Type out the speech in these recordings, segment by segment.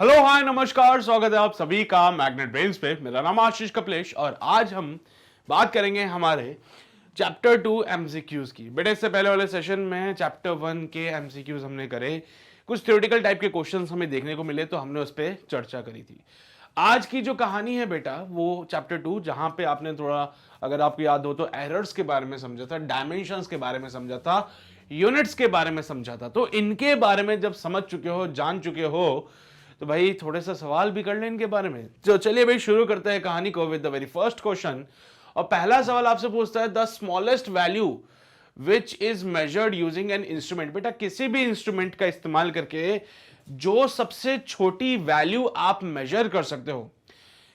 Hello hi नमस्कार, स्वागत है आप सभी का मैग्नेट ब्रेन्स पे। मेरा नाम आशीष कपलेश और आज हम बात करेंगे हमारे चैप्टर 2 एमसीक्यूज की। बेटे इससे पहले वाले सेशन में चैप्टर 1 के एमसीक्यूज हमने करे, कुछ थ्योरेटिकल टाइप के क्वेश्चंस हमें देखने को मिले तो हमने उस पर चर्चा करी थी। आज की जो कहानी है बेटा वो चैप्टर 2, जहां पे आपने थोड़ा, अगर आपको याद हो तो, एरर्स के बारे में समझा था, डायमेंशंस के बारे में समझा था, यूनिट्स के बारे में समझा था। तो इनके बारे में जब समझ चुके हो, जान चुके हो, तो भाई थोड़े सा सवाल भी कर लें इनके बारे में। तो चलिए भाई शुरू करते हैं कहानी को with the very first question. और पहला सवाल आपसे पूछता है the smallest value which is measured using an instrument. बेटा किसी भी इंस्ट्रूमेंट का इस्तेमाल करके जो सबसे छोटी वैल्यू आप मेजर कर सकते हो,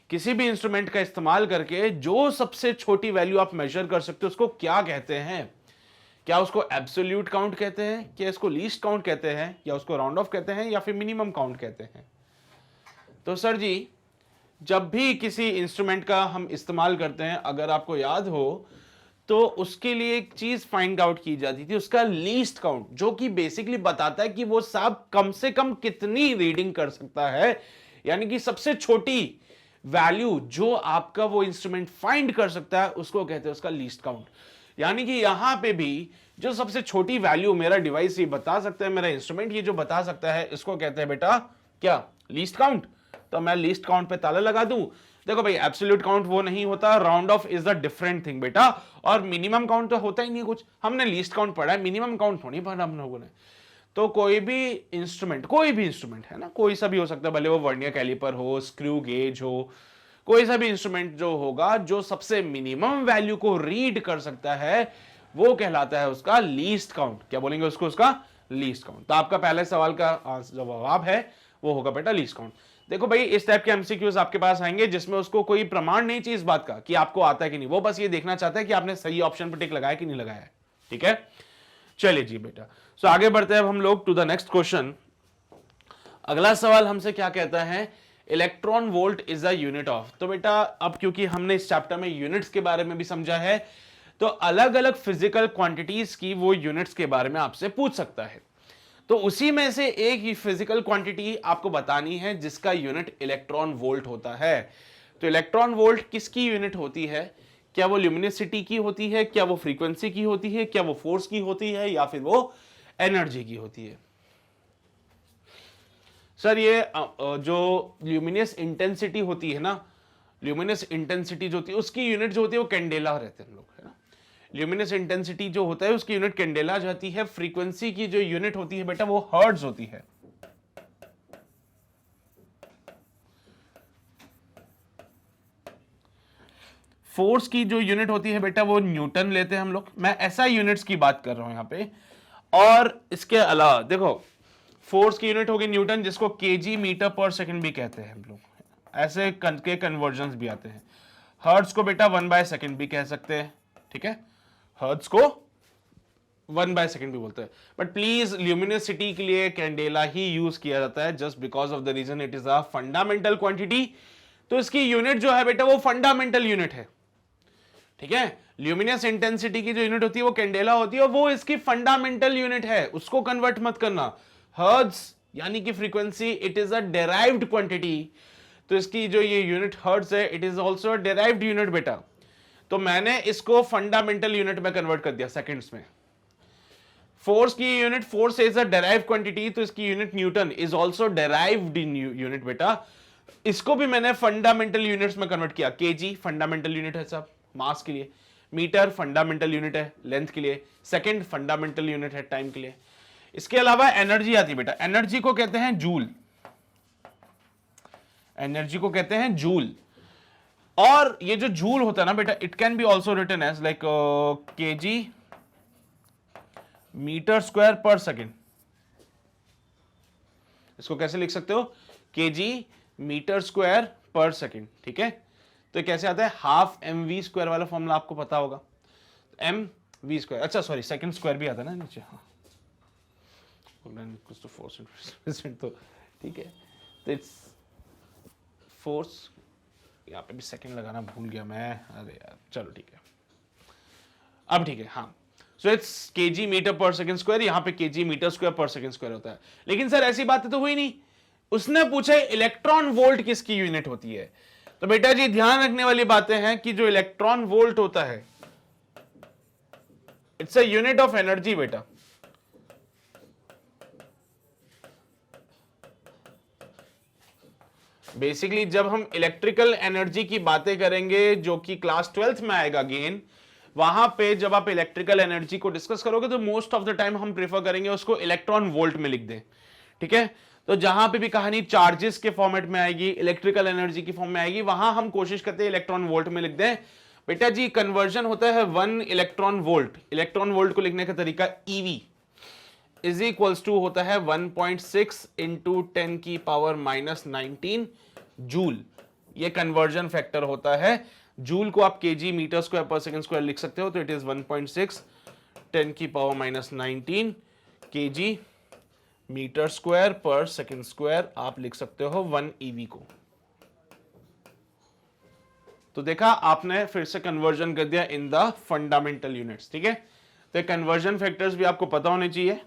किसी भी इंस्ट्रूमेंट का इस्तेमाल करके जो सबसे छोटी वैल्यू आप मेजर कर सकते हो उसको क्या कहते हैं? क्या उसको एब्सोल्यूट काउंट कहते हैं, क्या इसको लीस्ट काउंट कहते हैं, या उसको राउंड ऑफ कहते हैं, या फिर मिनिमम काउंट कहते हैं? तो सर जी, जब भी किसी इंस्ट्रूमेंट का हम इस्तेमाल करते हैं, अगर आपको याद हो तो उसके लिए एक चीज फाइंड आउट की जाती थी, उसका लीस्ट काउंट, जो कि बेसिकली बताता है कि वो साहब कम से कम कितनी रीडिंग कर सकता है। यानी कि सबसे छोटी वैल्यू जो आपका वो इंस्ट्रूमेंट फाइंड कर सकता है उसको कहते हैं उसका लीस्ट काउंट। यानी कि यहां पे भी जो सबसे छोटी वैल्यू मेरा डिवाइस ये बता सकता है, मेरा इंस्ट्रूमेंट ये जो बता सकता है, इसको कहते हैं बेटा क्या? Least count. तो मैं लीस्ट काउंट पे ताला लगा दूं। देखो भाई, एब्सोल्यूट काउंट वो नहीं होता, round of is the different thing बेटा। और मिनिमम काउंट तो होता ही नहीं कुछ, हमने लीस्ट काउंट पढ़ा है, मिनिमम काउंट थोड़ी पढ़ा हम लोगों ने। तो कोई भी इंस्ट्रूमेंट है ना, कोई सा भी हो सकता है, भले वो वर्नियर कैलिपर हो, स्क्रू गेज हो, कोई सा भी इंस्ट्रूमेंट जो होगा जो सबसे मिनिमम वैल्यू को रीड कर सकता है वो कहलाता है उसका लीस्ट काउंट। क्या बोलेंगे उसको? उसका लीस्ट काउंट। तो आपका पहले सवाल का जवाब है वो होगा बेटा लीस्ट काउंट। देखो भाई, इस टाइप के एमसीक्यूज आपके पास आएंगे जिसमें उसको कोई प्रमाण नहीं चाहिए इस बात का कि आपको आता है कि नहीं, वो बस ये देखना चाहता है कि आपने सही ऑप्शन पर टिक लगाया कि नहीं लगाया है। ठीक है, चलिए जी बेटा। सो आगे बढ़ते हैं अब हम लोग टू द नेक्स्ट क्वेश्चन। अगला सवाल हमसे क्या कहता है? Electron volt is a unit of. तो बेटा अब क्योंकि हमने इस चैप्टर में यूनिट्स के बारे में भी समझा है, तो अलग अलग फिजिकल क्वांटिटीज की वो यूनिट्स के बारे में आपसे पूछ सकता है। तो उसी में से एक ही फिजिकल क्वांटिटी आपको बतानी है जिसका यूनिट इलेक्ट्रॉन वोल्ट होता है। तो इलेक्ट्रॉन वोल्ट किसकी यूनिट होती है? क्या वो ल्यूमिनिसिटी की होती है, क्या वो फ्रीक्वेंसी की होती है, क्या वो फोर्स की होती है, या फिर वो एनर्जी की होती है? सर ये जो ल्यूमिनस इंटेंसिटी होती है ना, ल्यूमिनस इंटेंसिटी जो होती है उसकी यूनिट जो होती है वो कैंडेला रहते हैं हम लोग, है ना। ल्यूमिनस इंटेंसिटी जो होता है उसकी यूनिट कैंडेला जाती है। फ्रीक्वेंसी की जो यूनिट होती है बेटा वो हर्ट्ज होती है। फोर्स की जो यूनिट होती है बेटा वो न्यूटन लेते हैं हम लोग। मैं SI यूनिट्स की बात कर रहा हूं यहां पे। और इसके अलावा देखो, फोर्स की यूनिट होगी न्यूटन, जिसको केजी मीटर पर सेकंड भी कहते हैं हम लोग। ऐसे के कन्वर्जन्स भी आते हैं। हर्ट्ज को बेटा 1/सेकंड भी कह सकते हैं। ठीक है, हर्ट्ज को 1/सेकंड भी बोलते हैं। बट प्लीज, ल्यूमिनोसिटी के लिए कैंडेला ही यूज किया जाता है, just because of the reason it is a fundamental quantity. तो इसकी यूनिट जो है बेटा वो फंडामेंटल यूनिट है। ठीक है, ल्यूमिनस इंटेंसिटी की जो यूनिट होती है वो कैंडेला होती है, और वो इसकी फंडामेंटल यूनिट है, उसको कन्वर्ट मत करना। हर्ट्ज यानी कि frequency, it is a derived quantity. तो इसकी जो ये यूनिट हर्ट्ज है, it is also derived unit बेटा। तो मैंने इसको फंडामेंटल यूनिट में कन्वर्ट कर दिया सेकंड्स में। फोर्स की unit, force is a derived quantity, तो इसकी unit Newton is also derived in unit बेटा। इसको भी मैंने फंडामेंटल यूनिट्स में कन्वर्ट किया। केजी फंडामेंटल यूनिट है सब मास के लिए, मीटर फंडामेंटल यूनिट है लेंथ के लिए, सेकंड फंडामेंटल यूनिट है टाइम के लिए। इसके अलावा एनर्जी आती है बेटा। एनर्जी को कहते हैं जूल। एनर्जी को कहते हैं जूल। और ये जो जूल होता है ना बेटा, it can be also written as like KG metre square per second. इसको कैसे लिख सकते हो? KG metre square per second. ठीक है, तो कैसे आता है? हाफ mv स्क्वायर वाला फॉर्मूला आपको पता होगा। mv स्क्वायर, अच्छा सॉरी, सेकंड स्क्वायर भी आता है ना नीचे। हाँ, कुछ तो फोर्स तो ठीक है। तो इट्स फोर्स, यहाँ पे भी सेकंड लगाना भूल गया मैं, अरे यार चलो ठीक है, अब ठीक है। हाँ, सो इट्स केजी मीटर पर सेकंड स्क्वायर, यहाँ पे KG metre square per second square होता है। लेकिन सर ऐसी बात तो हुई नहीं उसने पूछा इलेक्ट्रॉन वोल्ट किसकी यूनिट होती है। तो बेटा जी ध्यान रखने वाली बातें हैं कि जो इलेक्ट्रॉन वोल्ट होता है it's a unit of energy बेटा। बेसिकली जब हम इलेक्ट्रिकल एनर्जी की बातें करेंगे जो कि क्लास 12th में आएगा अगेन, वहां पे जब आप इलेक्ट्रिकल एनर्जी को डिस्कस करोगे तो मोस्ट ऑफ द टाइम हम प्रेफर करेंगे उसको इलेक्ट्रॉन वोल्ट में लिख दें, ठीक है। तो जहां पे भी कहानी चार्जेस के फॉर्मेट में आएगी, इलेक्ट्रिकल एनर्जी की फॉर्म में आएगी, वहां हम कोशिश करते हैं इलेक्ट्रॉन वोल्ट में लिख दें। बेटा जी कन्वर्जन होता है 1 इलेक्ट्रॉन वोल्ट। इलेक्ट्रॉन वोल्ट को लिखने का तरीका ईवी इज इक्वल्स टू होता है 1.6 इंटू 10 की पावर माइनस 19 जूल। ये कन्वर्जन फैक्टर होता है। जूल को आप KG metre square per second square लिख सकते हो, तो इट इज 1.6 10 की power minus 19 KG metre square per second square आप लिख सकते हो 1 ईवी को। तो देखा आपने फिर से कन्वर्जन कर दिया इन द फंडामेंटल यूनिट्स, ठीक है। तो कन्वर्जन फैक्टर्स भी आपको पता होने चाहिए,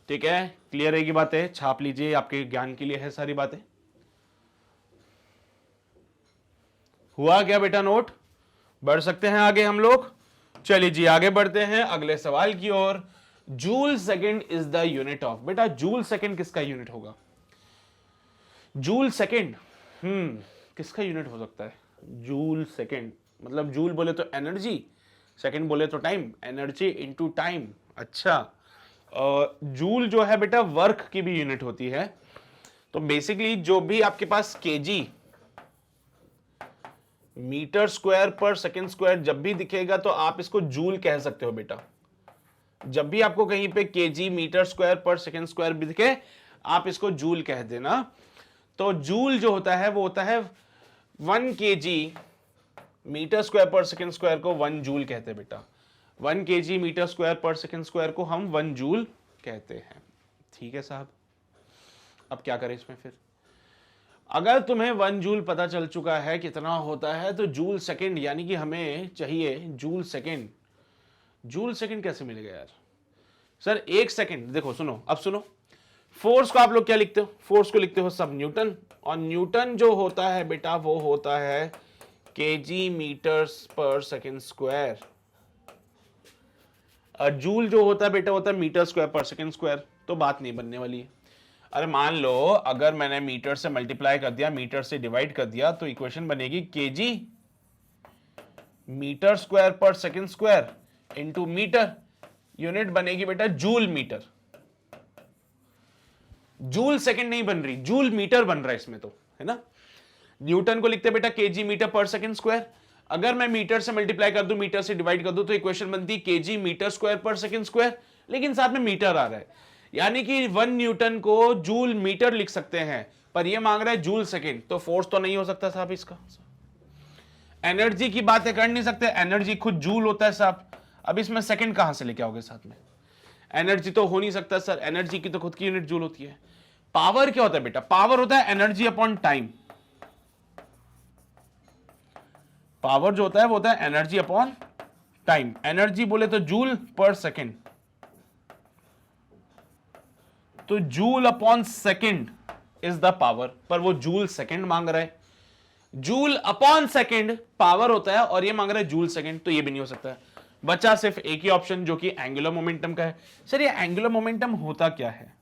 ठीक है। क्लियर है की बातें, छाप लीजिए, आपके ज्ञान के लिए है सारी बातें। हुआ क्या बेटा नोट? बढ़ सकते हैं आगे हम लोग। चलिए जी आगे बढ़ते हैं अगले सवाल की ओर। Joule second is the unit of. बेटा जूल सेकंड किसका यूनिट होगा? जूल सेकंड किसका यूनिट हो सकता है? जूल सेकंड मतलब जूल बोले तो एनर्जी, सेकंड बोले तो टाइम, एनर्जी इनटू टाइम। अच्छा, जूल जो है बेटा वर्क की भी यूनिट होती है। तो बेसिकली जो भी आपके पास KG metre square per second square जब भी दिखेगा तो आप इसको जूल कह सकते हो बेटा। जब भी आपको कहीं पे KG metre square per second square भी दिखे आप इसको जूल कह देना। तो जूल जो होता है वो होता है 1 KG metre square per second square को 1 जूल कहते हैं बेटा। 1 KG metre square per second square को हम 1 जूल कहते हैं, ठीक है साहब। अब क्या करें इसमें फिर? अगर तुम्हें 1 जूल पता चल चुका है कितना होता है, तो जूल सेकंड यानी कि हमें चाहिए जूल सेकंड। जूल सेकंड कैसे मिलेगा यार? सर 1 सेकंड, देखो सुनो, अब सुनो। फोर्स को आप लोग क्या लिखते हो? फोर्स को लिखते हो सब न्यूटन, और न्यूटन जो होता है बेटा वो होता है केजी मीटर्स पर सेकंड स्क्वायर। जूल जो होता है बेटा होता है metre square per second square. तो बात नहीं बनने वाली है। अरे मान लो अगर मैंने मीटर से मल्टीप्लाई कर दिया, मीटर से डिवाइड कर दिया, तो इक्वेशन बनेगी KG metre square per second square into metre. Unit बनेगी बेटा जूल मीटर। जूल सेकंड नहीं बन रही, जूल मीटर बन रहा है इसमें, तो है ना। न्यूटन को लिखते बेटा केजी मीटर पर सेकंड स्क्वायर। अगर मैं मीटर से मल्टीप्लाई कर दूं, मीटर से डिवाइड कर दूं, तो इक्वेशन बनती KG metre square per second square, लेकिन साथ में मीटर आ रहा है, यानी कि 1 न्यूटन को जूल मीटर लिख सकते हैं, पर यह मांग रहा है जूल सेकंड। तो फोर्स तो नहीं हो सकता साहब इसका। एनर्जी की बातें कर नहीं सकते, एनर्जी खुद जूल होता है साहब। अब इसमें सेकंड कहां से लेके आओगे साथ में? एनर्जी तो हो नहीं सकता सर, एनर्जी की तो खुद की यूनिट जूल होती है। पावर क्या होता है बेटा? पावर होता है एनर्जी अपॉन टाइम। पावर जो होता है वो होता है एनर्जी अपॉन टाइम। एनर्जी बोले तो जूल पर सेकंड, तो joule upon second is the power, पर वो जूल सेकंड मांग रहा है। जूल अपॉन सेकंड पावर होता है और ये मांग रहा है जूल सेकंड, तो ये भी नहीं हो सकता है। बचा सिर्फ एक ही ऑप्शन जो कि एंगुलर मोमेंटम का है। सर ये एंगुलर मोमेंटम होता क्या है?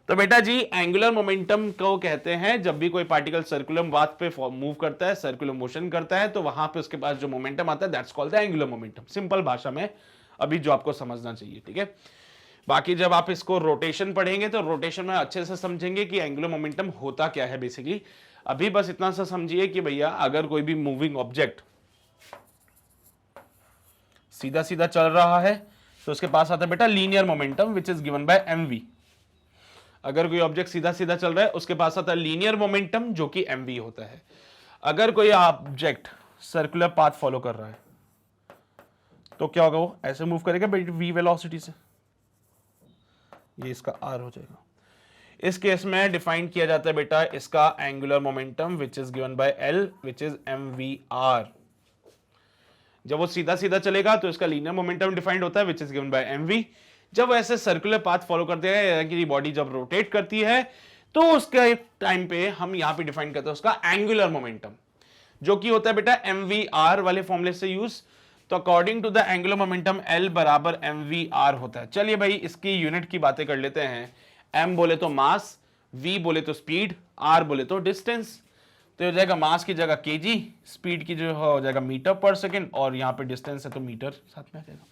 तो बेटा जी एंगुलर मोमेंटम को कहते हैं जब भी कोई पार्टिकल सर्कुलर पाथ पे मूव करता है, सर्कुलर मोशन करता है, तो वहां पे उसके पास जो मोमेंटम आता है that's called the angular momentum. Simple भाषा में अभी जो आपको समझना चाहिए, ठीक है। बाकी जब आप इसको रोटेशन पढ़ेंगे तो रोटेशन में अच्छे से समझेंगे कि एंगुलर मोमेंटम होता क्या है बेसिकली। अभी बस इतना सा समझिए कि भैया अगर कोई भी मूविंग ऑब्जेक्ट सीधा सीधा चल रहा है तो उसके पास आता है बेटा linear momentum which is given bye mv। अगर कोई ऑब्जेक्ट सीधा सीधा चल रहा है उसके पास आता है लीनियर मोमेंटम जो कि mv होता है। अगर कोई ऑब्जेक्ट सर्कुलर पाथ फॉलो कर रहा है तो क्या होगा? वो ऐसे मूव करेगा v वेलोसिटी से, ये इसका r हो जाएगा। इस केस में डिफाइन किया जाता है बेटा इसका angular momentum which is given bye l which is mvr। जब वो सीधा सीधा चलेगा तो इसका लीनियर मोमेंटम डिफाइंड होता है which is given bye mv। जब ऐसे सर्कुलर पाथ फॉलो करते हैं, यानी कि बॉडी जब रोटेट करती है, तो उसके टाइम पे हम यहां पे डिफाइन करते हैं उसका एंगुलर मोमेंटम, जो कि होता है बेटा mvr वाले फॉर्मूले से यूज। तो according to the angular momentum L बराबर mvr होता है। चलिए भाई इसकी यूनिट की बातें कर लेते हैं। m बोले तो मास, v बोले तो स्पीड, r बोले तो डिस्टेंस। तो हो जाएगा मास की जगह केजी, स्पीड की जो हो जाएगा मीटर पर सेकेंड, और यहां पे डिस्टेंस है तो मीटर साथ में आ जाएगा।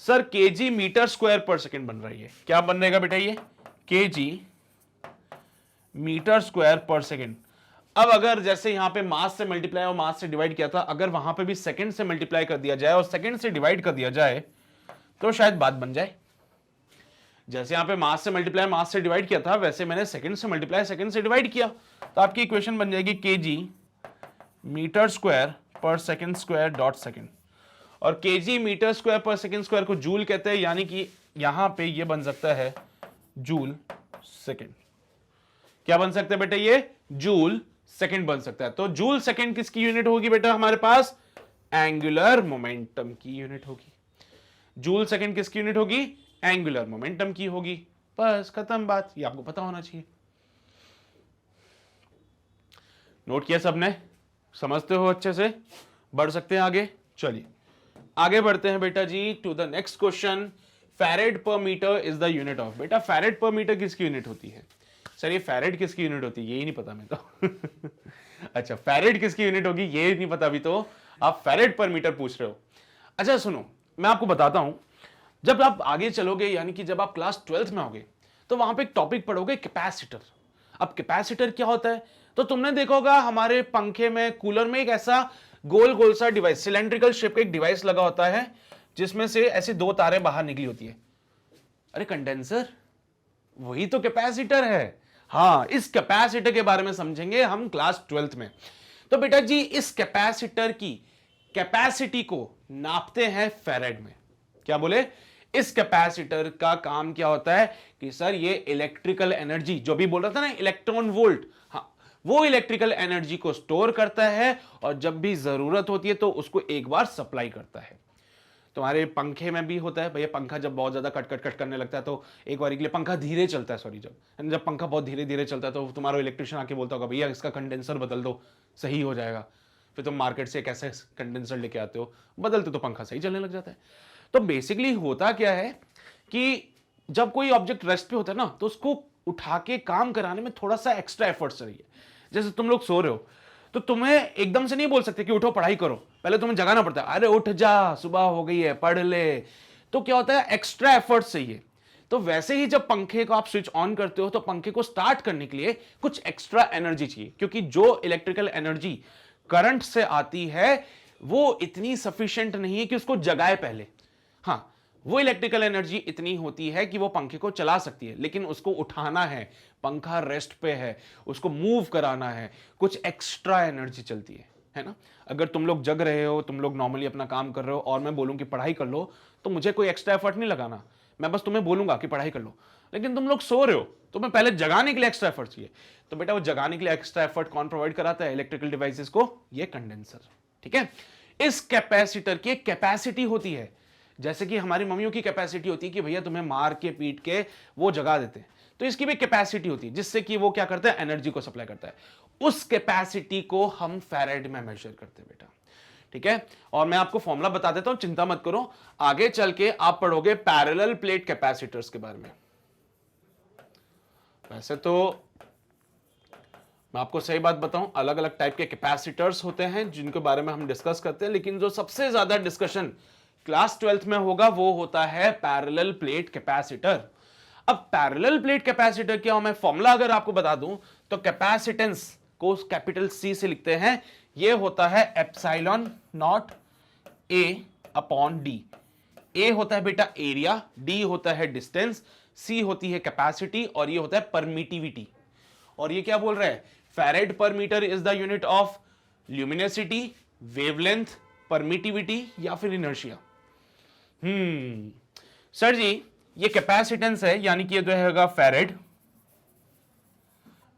Sir KG metre square per second बन रही है, क्या बन रहेगा बेटा ये KG metre square per second. अब अगर जैसे यहां पे मास से मल्टीप्लाई और मास से डिवाइड किया था, अगर वहां पे भी सेकंड से मल्टीप्लाई कर दिया जाए और सेकंड से डिवाइड कर दिया जाए तो शायद बात बन जाए। जैसे यहां पे मास से मल्टीप्लाई मास से डिवाइड किया था, वैसे मैंने सेकंड से मल्टीप्लाई सेकंड से डिवाइड किया, तो आपकी इक्वेशन बन जाएगी KG metre square per second square dot second. और KG metre square per second square को जूल कहते हैं, यानी कि यहां पे ये बन सकता है जूल सेकंड। क्या बन सकता है बेटा ये जूल सेकंड बन सकता है। तो जूल सेकंड किसकी यूनिट होगी बेटा हमारे पास, एंगुलर मोमेंटम की यूनिट होगी। जूल सेकंड किसकी यूनिट होगी, एंगुलर मोमेंटम की होगी। बस खत्म बात, ये आपको पता होना चाहिए। नोट किया सबने, समझते हो अच्छे से, बढ़ सकते हैं आगे। चलिए आगे बढ़ते हैं बेटा जी to the next question. Farad per metre is the unit of. बेटा फैरेड पर मीटर किसकी यूनिट होती है? सर ये फैरेड किसकी यूनिट होती है यही नहीं पता मैं तो अच्छा फैरेड किसकी यूनिट होगी ये नहीं पता अभी, तो आप फैरेड पर मीटर पूछ रहे हो। अच्छा सुनो, मैं आपको बताता हूं, जब आप आगे चलोगे यानी कि जब आप क्लास 12th में होगे तो वहां पे एक टॉपिक पढ़ोगे कैपेसिटर। अब कैपेसिटर क्या होता है, तो तुमने देखा होगा हमारे पंखे में, कूलर में एक ऐसा गोल गोल सा डिवाइस, सिलेंड्रिकल शेप का एक डिवाइस लगा होता है जिसमें से ऐसी दो तारें बाहर निकली होती है। अरे कंडेंसर, वही तो कैपेसिटर है। हाँ, इस कैपेसिटर के बारे में समझेंगे हम क्लास 12th में। तो बेटा जी इस कैपेसिटर की कैपेसिटी को नापते हैं फैरेड में। क्या बोले, इस कैपेसिटर का काम क्या होता है कि सर ये इलेक्ट्रिकल एनर्जी, जो भी बोल रहा था ना इलेक्ट्रॉन वोल्ट, हाँ वो इलेक्ट्रिकल एनर्जी को स्टोर करता है और जब भी जरूरत होती है तो उसको एक बार सप्लाई करता है। तुम्हारे पंखे में भी होता है भैया, पंखा जब बहुत ज्यादा कट कट कट करने लगता है तो एक बार के लिए पंखा धीरे चलता है, सॉरी जब पंखा बहुत धीरे धीरे चलता है तो तुम्हारा इलेक्ट्रिशियन आके बोलता होगा भैया इसका कंडेंसर बदल दो, सही हो जाएगा। फिर तुम मार्केट से एक ऐसे कंडेंसर लेके आते हो, बदलते तो पंखा सही चलने लग जाता है। तो बेसिकली होता क्या है कि जब कोई ऑब्जेक्ट रेस्ट पे होता है ना तो उसको उठा के काम कराने में थोड़ा सा एक्स्ट्रा एफर्ट चाहिए। जैसे तुम लोग सो रहे हो तो तुम्हें एकदम से नहीं बोल सकते कि उठो पढ़ाई करो, पहले तुम्हें जगाना पड़ता है, अरे उठ जा सुबह हो गई है पढ़ ले। तो क्या होता है, एक्स्ट्रा एफर्ट चाहिए। तो वैसे ही जब पंखे को आप स्विच ऑन करते हो तो पंखे को स्टार्ट करने के लिए कुछ एक्स्ट्रा एनर्जी चाहिए, क्योंकि जो इलेक्ट्रिकल एनर्जी करंट से आती है वो इतनी सफिशिएंट नहीं है कि उसको जगाए पहले। हाँ, वो इलेक्ट्रिकल एनर्जी इतनी होती है कि वो पंखे को चला सकती है, लेकिन उसको उठाना है, पंखा रेस्ट पे है, उसको मूव कराना है, कुछ एक्स्ट्रा एनर्जी चलती है ना। अगर तुम लोग जग रहे हो, तुम लोग नॉर्मली अपना काम कर रहे हो और मैं बोलूं कि पढ़ाई कर लो, तो मुझे कोई एक्स्ट्रा एफर्ट नहीं लगाना, मैं बस तुम्हें बोलूंगा कि पढ़ाई कर लो। लेकिन तुम लोग सो रहे हो तो मैं पहले जगाने के लिए एक्स्ट्रा एफर्ट चाहिए। तो बेटा वो जगाने के लिए एक्स्ट्रा एफर्ट कौन प्रोवाइड कराता है, इलेक्ट्रिकल डिवाइसेस को, ये कंडेंसर। ठीक है, इस कैपेसिटर की एक कैपेसिटी होती है, जैसे कि हमारी मम्मियों की कैपेसिटी होती है कि भैया तुम्हें मार के पीट के वो जगा देते हैं, तो इसकी भी कैपेसिटी होती है जिससे कि वो क्या करता है, एनर्जी को सप्लाई करता है। उस कैपेसिटी को हम फैरेड में मेजर करते हैं बेटा। ठीक है, और मैं आपको फॉर्मूला बता देता हूं, चिंता मत करो, आगे चल के आप पढ़ोगे पैरेलल प्लेट कैपेसिटर्स के बारे में। वैसे तो मैं आपको सही बात बताऊं, अलग अलग टाइप के कैपेसिटर्स होते हैं जिनके बारे में हम डिस्कस करते हैं, लेकिन जो सबसे ज्यादा डिस्कशन क्लास 12th में होगा वो होता है पैरेलल प्लेट कैपेसिटर। अब पैरेलल प्लेट कैपेसिटर क्या हो, मैं फॉर्मूला अगर आपको बता दूं तो कैपेसिटेंस को कैपिटल सी से लिखते हैं, ये होता है epsilon naught A upon D. A होता है बेटा एरिया, डी होता है डिस्टेंस, सी होती है कैपेसिटी और ये होता है परमिटिविटी। और ये क्या बोल रहा है, farad per metre is the unit of luminosity, wavelength, permittivity या फिर इनर्शिया। सर जी ये कैपेसिटेंस है, यानी कि ये जो है फैरेड,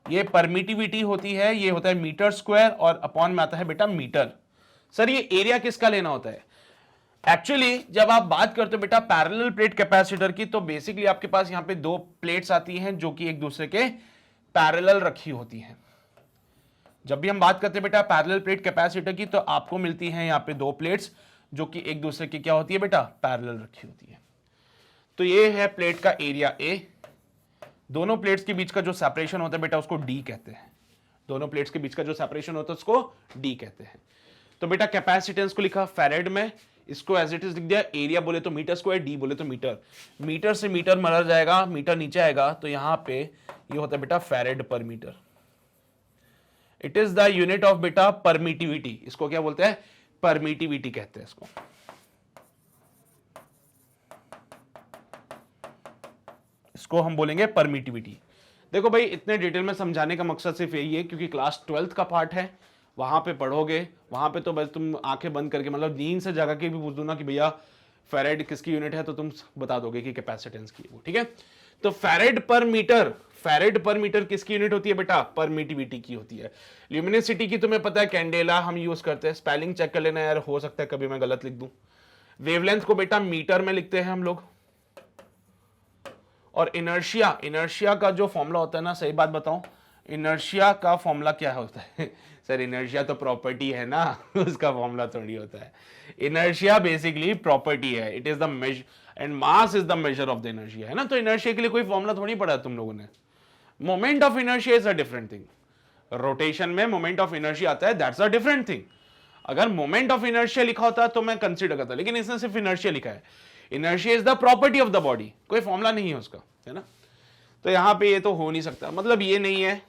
ये परमिटिविटी होती है, ये होता है मीटर स्क्वायर और अपॉन में आता है बेटा मीटर। सर ये एरिया किसका लेना होता है, एक्चुअली जब आप बात करते हो बेटा पैरेलल प्लेट कैपेसिटर की, तो बेसिकली आपके पास यहां पे दो प्लेट्स आती हैं जो कि एक दूसरे के पैरेलल रखी होती हैं। जब भी हम बात करते हैं बेटा पैरेलल प्लेट कैपेसिटर की, तो आपको मिलती हैं यहां पे दो प्लेट्स जो कि एक दूसरे की क्या होती है बेटा, पैरेलल रखी होती है। तो ये है प्लेट का एरिया ए, दोनों प्लेट्स के बीच का जो सेपरेशन होता है बेटा उसको डी कहते हैं। दोनों प्लेट्स के बीच का जो सेपरेशन होता है उसको डी कहते हैं। तो बेटा कैपेसिटेंस को लिखा फैरेड में, इसको एज इट इज लिख दिया, एरिया बोले तो मीटर स्क्वायर, डी बोले तो मीटर, मीटर से मीटर मर जाएगा, मीटर नीचे आएगा, तो यहां पे ये होता है बेटा farad per metre. It is the unit of बेटा परमिटिविटी, इसको क्या बोलते हैं, परमिटिविटी कहते हैं इसको। इसको हम बोलेंगे परमिटिविटी। देखो भाई इतने डिटेल में समझाने का मकसद सिर्फ यही है क्योंकि क्लास 12th का पार्ट है, वहां पे पढ़ोगे, वहां पे तो बस तुम आंखें बंद करके मतलब नींद से जगा के भी पूछ दो ना कि भैया फैरेड किसकी यूनिट है, तो तुम बता दोगे कि कैपेसिटेंस की वो, ठीक है। तो फैरेड पर मीटर किसकी यूनिट होती है बेटा, परमिटिविटी की होती है। ल्यूमिनिसिटी की तुम्हें पता है कैंडेला हम यूज करते हैं, स्पेलिंग चेक कर लेना यार, हो सकता है कभी मैं गलत लिख दूं। वेवलेंथ को बेटा मीटर में लिखते हैं हम लोग। और इनर्शिया का जो फॉर्मूला होता है ना, सही बात बताऊं, इनर्शिया का फॉर्मूला क्या होता है सर इनर्शिया तो प्रॉपर्टी है ना उसका फॉर्मूला थोड़ी होता है। इनर्शिया बेसिकली प्रॉपर्टी है, it is the measure and mass is the measure of the inertia, है ना। तो इनर्शिया के लिए कोई फॉर्मूला थोड़ी पढ़ा तुम लोगों ने। Moment of inertia is a different thing, rotation में मोमेंट ऑफ इनर्शिया आता है, दैट्स अ डिफरेंट थिंग। अगर मोमेंट ऑफ इनर्शिया लिखा होता तो मैं कंसीडर करता, लेकिन इसने सिर्फ इनर्शिया लिखा है। Inertia is the property of the body, कोई फॉर्मूला नहीं है उसका, है ना। तो यहां पे ये तो हो नहीं सकता, मतलब ये नहीं है,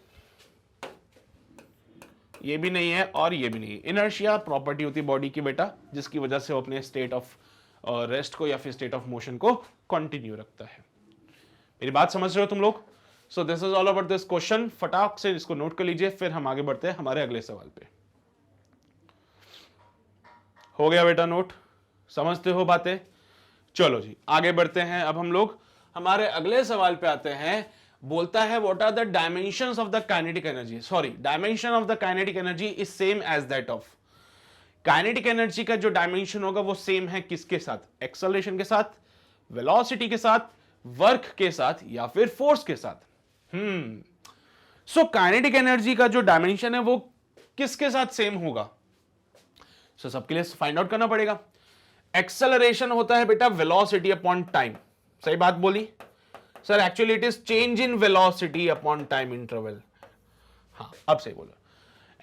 ये भी नहीं है और ये भी नहीं है। इनर्शिया प्रॉपर्टी होती है बॉडी की बेटा, जिसकी वजह से वो अपने स्टेट ऑफ रेस्ट को या फिर स्टेट ऑफ मोशन को कंटिन्यू रखता है। मेरी बात समझ रहे हो तुम लोग। So this is all about this question, फटाक से इसको नोट कर लीजिए, फिर हम आगे बढ़ते हैं हमारे अगले सवाल पे। हो गया बेटा नोट, समझते हो बातें। चलो जी आगे बढ़ते हैं, अब हम लोग हमारे अगले सवाल पे आते हैं। बोलता है what are the dimensions of the kinetic energy, sorry dimension of the kinetic energy is same as that of. Kinetic energy का जो डायमेंशन होगा वो सेम है किसके साथ, एक्सेलरेशन के साथ, वेलोसिटी के साथ, वर्क के साथ या फिर फोर्स के साथ। सो काइनेटिक एनर्जी का जो डायमेंशन है वो किसके साथ सेम होगा, सो सबके लिए फाइंड आउट करना पड़ेगा। एक्सेलरेशन होता है बेटा वेलोसिटी अपॉन टाइम, सही बात बोली sir, actually it is change in velocity upon time interval. हाँ अब सही बोला,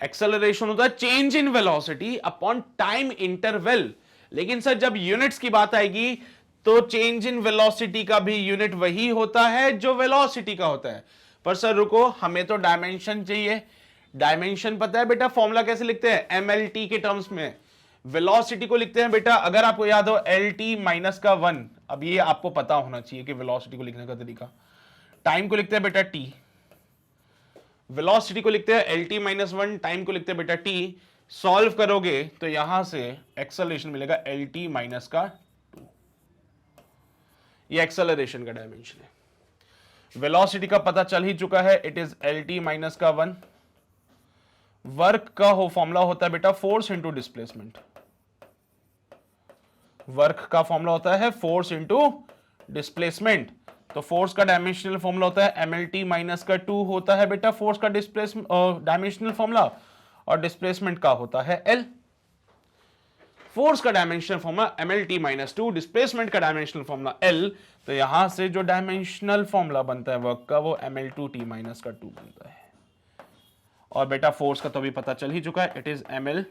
एक्सेलरेशन होता है change in velocity upon time interval. लेकिन सर जब यूनिट्स की बात आएगी तो चेंज इन वेलोसिटी का भी यूनिट वही होता है जो वेलोसिटी का होता है। पर सर रुको, हमें तो डायमेंशन चाहिए। डायमेंशन पता है बेटा फॉर्मूला कैसे लिखते हैं, एमएलटी के टर्म्स में। वेलोसिटी को लिखते हैं बेटा, अगर आपको याद हो एल टी माइनस का 1, अब ये आपको पता होना चाहिए कि वेलोसिटी को लिखने का तरीका। टाइम को लिखते हैं बेटा टी, वेलोसिटी को लिखते हैं एल टी माइनस 1, टाइम को लिखते हैं बेटा टी। सॉल्व करोगे तो यहां से एक्सेलरेशन मिलेगा एल टी माइनस का 2, ये एक्सेलरेशन का डायमेंशन है। वेलोसिटी का पता चल ही चुका है, it is L T minus का 1। वर्क का हो फॉर्मूला होता है बेटा फोर्स इंटू डिस्प्लेसमेंट, वर्क का फॉर्मूला होता है फोर्स इंटू डिस्प्लेसमेंट। तो फोर्स का डायमेंशनल फॉर्मूला होता है एमएलटी माइनस का 2 होता है बेटा फोर्स का डिस्प्लेसमेंट डायमेंशनल फॉर्मूला, और डिस्प्लेसमेंट का होता है एल। फोर्स का dimensional formula MLT minus 2, displacement का डायमेंशनल फॉर्मूला एल। तो यहां से जो डायमेंशनल फॉर्मूला बनता है वर्क का वो ml2t माइनस का 2 बनता है। और बेटा फोर्स का तो अभी पता चल ही चुका है, it is ml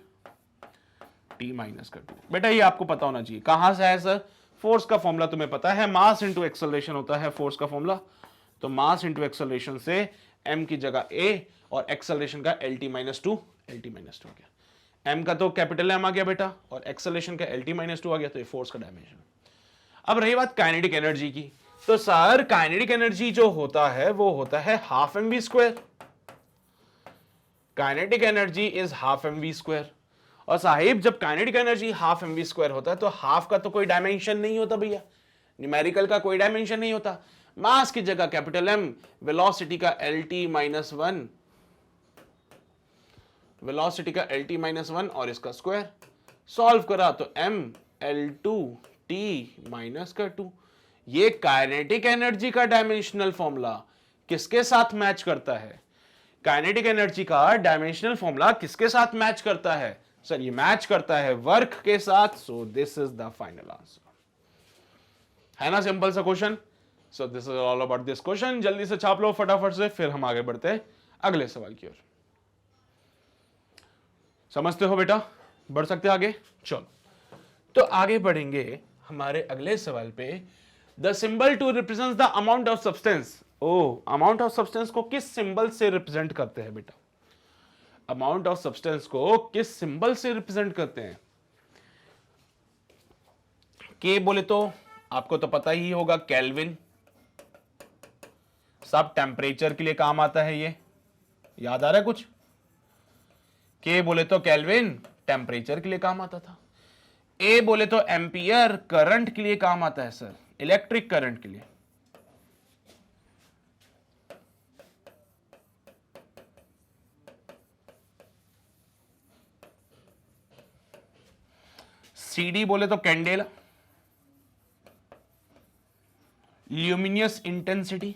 t minus का 2। बेटा ये आपको पता होना चाहिए, कहां से है सर, फोर्स का फॉर्मूला तुम्हें पता है, मास इंटू एक्सेलरेशन होता है फोर्स का फॉर्मूला। तो मास इंटू एक्सेलरेशन से m की जगह a और एक्सेलरेशन का lt माइनस 2, lt माइनस 2 गया, m का तो कैपिटल m आ गया बेटा और एक्सेलरेशन का lt माइनस 2 आ गया, तो ये फोर्स का डायमेंशन। अब रही बात काइनेटिक एनर्जी की, तो सर काइनेटिक एनर्जी जो होता है वो होता है half mv square. Kinetic energy is half mv square. और साहिब जब kinetic energy half mv square होता है तो हाफ का तो कोई डायमेंशन नहीं होता भैया, न्यूमेरिकल का कोई डायमेंशन नहीं होता। मास की जगह कैपिटल M, वेलोसिटी का lt माइनस 1, वेलोसिटी का lt माइनस 1 और इसका स्क्वायर। सॉल्व करा तो m L2 T माइनस का 2। ये काइनेटिक एनर्जी का डायमेंशनल फॉर्मूला किसके साथ मैच करता है? काइनेटिक एनर्जी का डायमेंशनल फॉर्मूला किसके साथ मैच करता है सर? ये मैच करता है वर्क के साथ। So this is the final answer, है ना? सिंपल सा question. So this is all about this question. जल्दी से छाप लो फटाफट से, फिर हम आगे बढ़ते हैं अगले सवाल की ओर। समझते हो बेटा? बढ़ सकते हैं आगे? चलो तो आगे बढ़ेंगे हमारे अगले सवाल पे। The symbol to represent the amount of substance. Oh, amount of substance को किस सिंबल से रिप्रेजेंट करते हैं बेटा? अमाउंट ऑफ सब्सटेंस को किस सिंबल से रिप्रेजेंट करते हैं? के बोले तो आपको तो पता ही होगा, केल्विन। सब टेम्परेचर के लिए काम आता है, ये याद आ रहा है कुछ? के बोले तो केल्विन टेम्परेचर के लिए काम आता था। ए बोले तो एम्पियर करंट के लिए काम आता है सर, इलेक्ट्रिक करंट के लिए। सीडी बोले तो कैंडेला, ल्यूमिनियस इंटेंसिटी।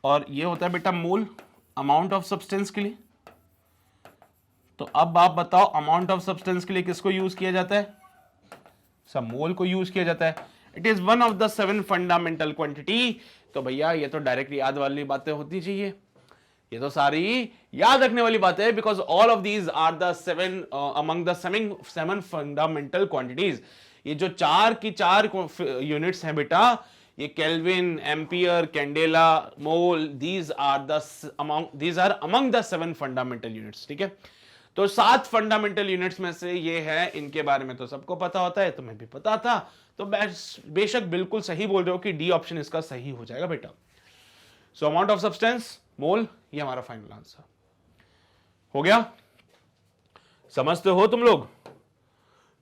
और ये होता है बेटा मोल, अमाउंट ऑफ सब्सटेंस के लिए। तो अब आप बताओ अमाउंट ऑफ सब्सटेंस के लिए किसको यूज किया जाता है? सब मोल को यूज किया जाता है। It is one of the 7 fundamental quantity. तो भैया ये तो डायरेक्ट याद वाली बातें होती चाहिए, ये तो सारी याद रखने वाली बातें है, because all of these are the 7 among the 7 fundamental quantities. ये जो 4 की 4 यूनिट्स हैं बेटा, ये kelvin, ampere, candela, mole, these are among the 7 fundamental units. ठीक है, तो 7 फंडामेंटल यूनिट्स में से ये है, इनके बारे में तो सबको पता होता है, तुम्हें भी पता था। तो बेशक बिल्कुल सही बोल रहे हो कि डी ऑप्शन इसका सही हो जाएगा बेटा। सो अमाउंट ऑफ सब्सटेंस, मोल, ये हमारा फाइनल आंसर हो गया। समझते हो तुम लोग?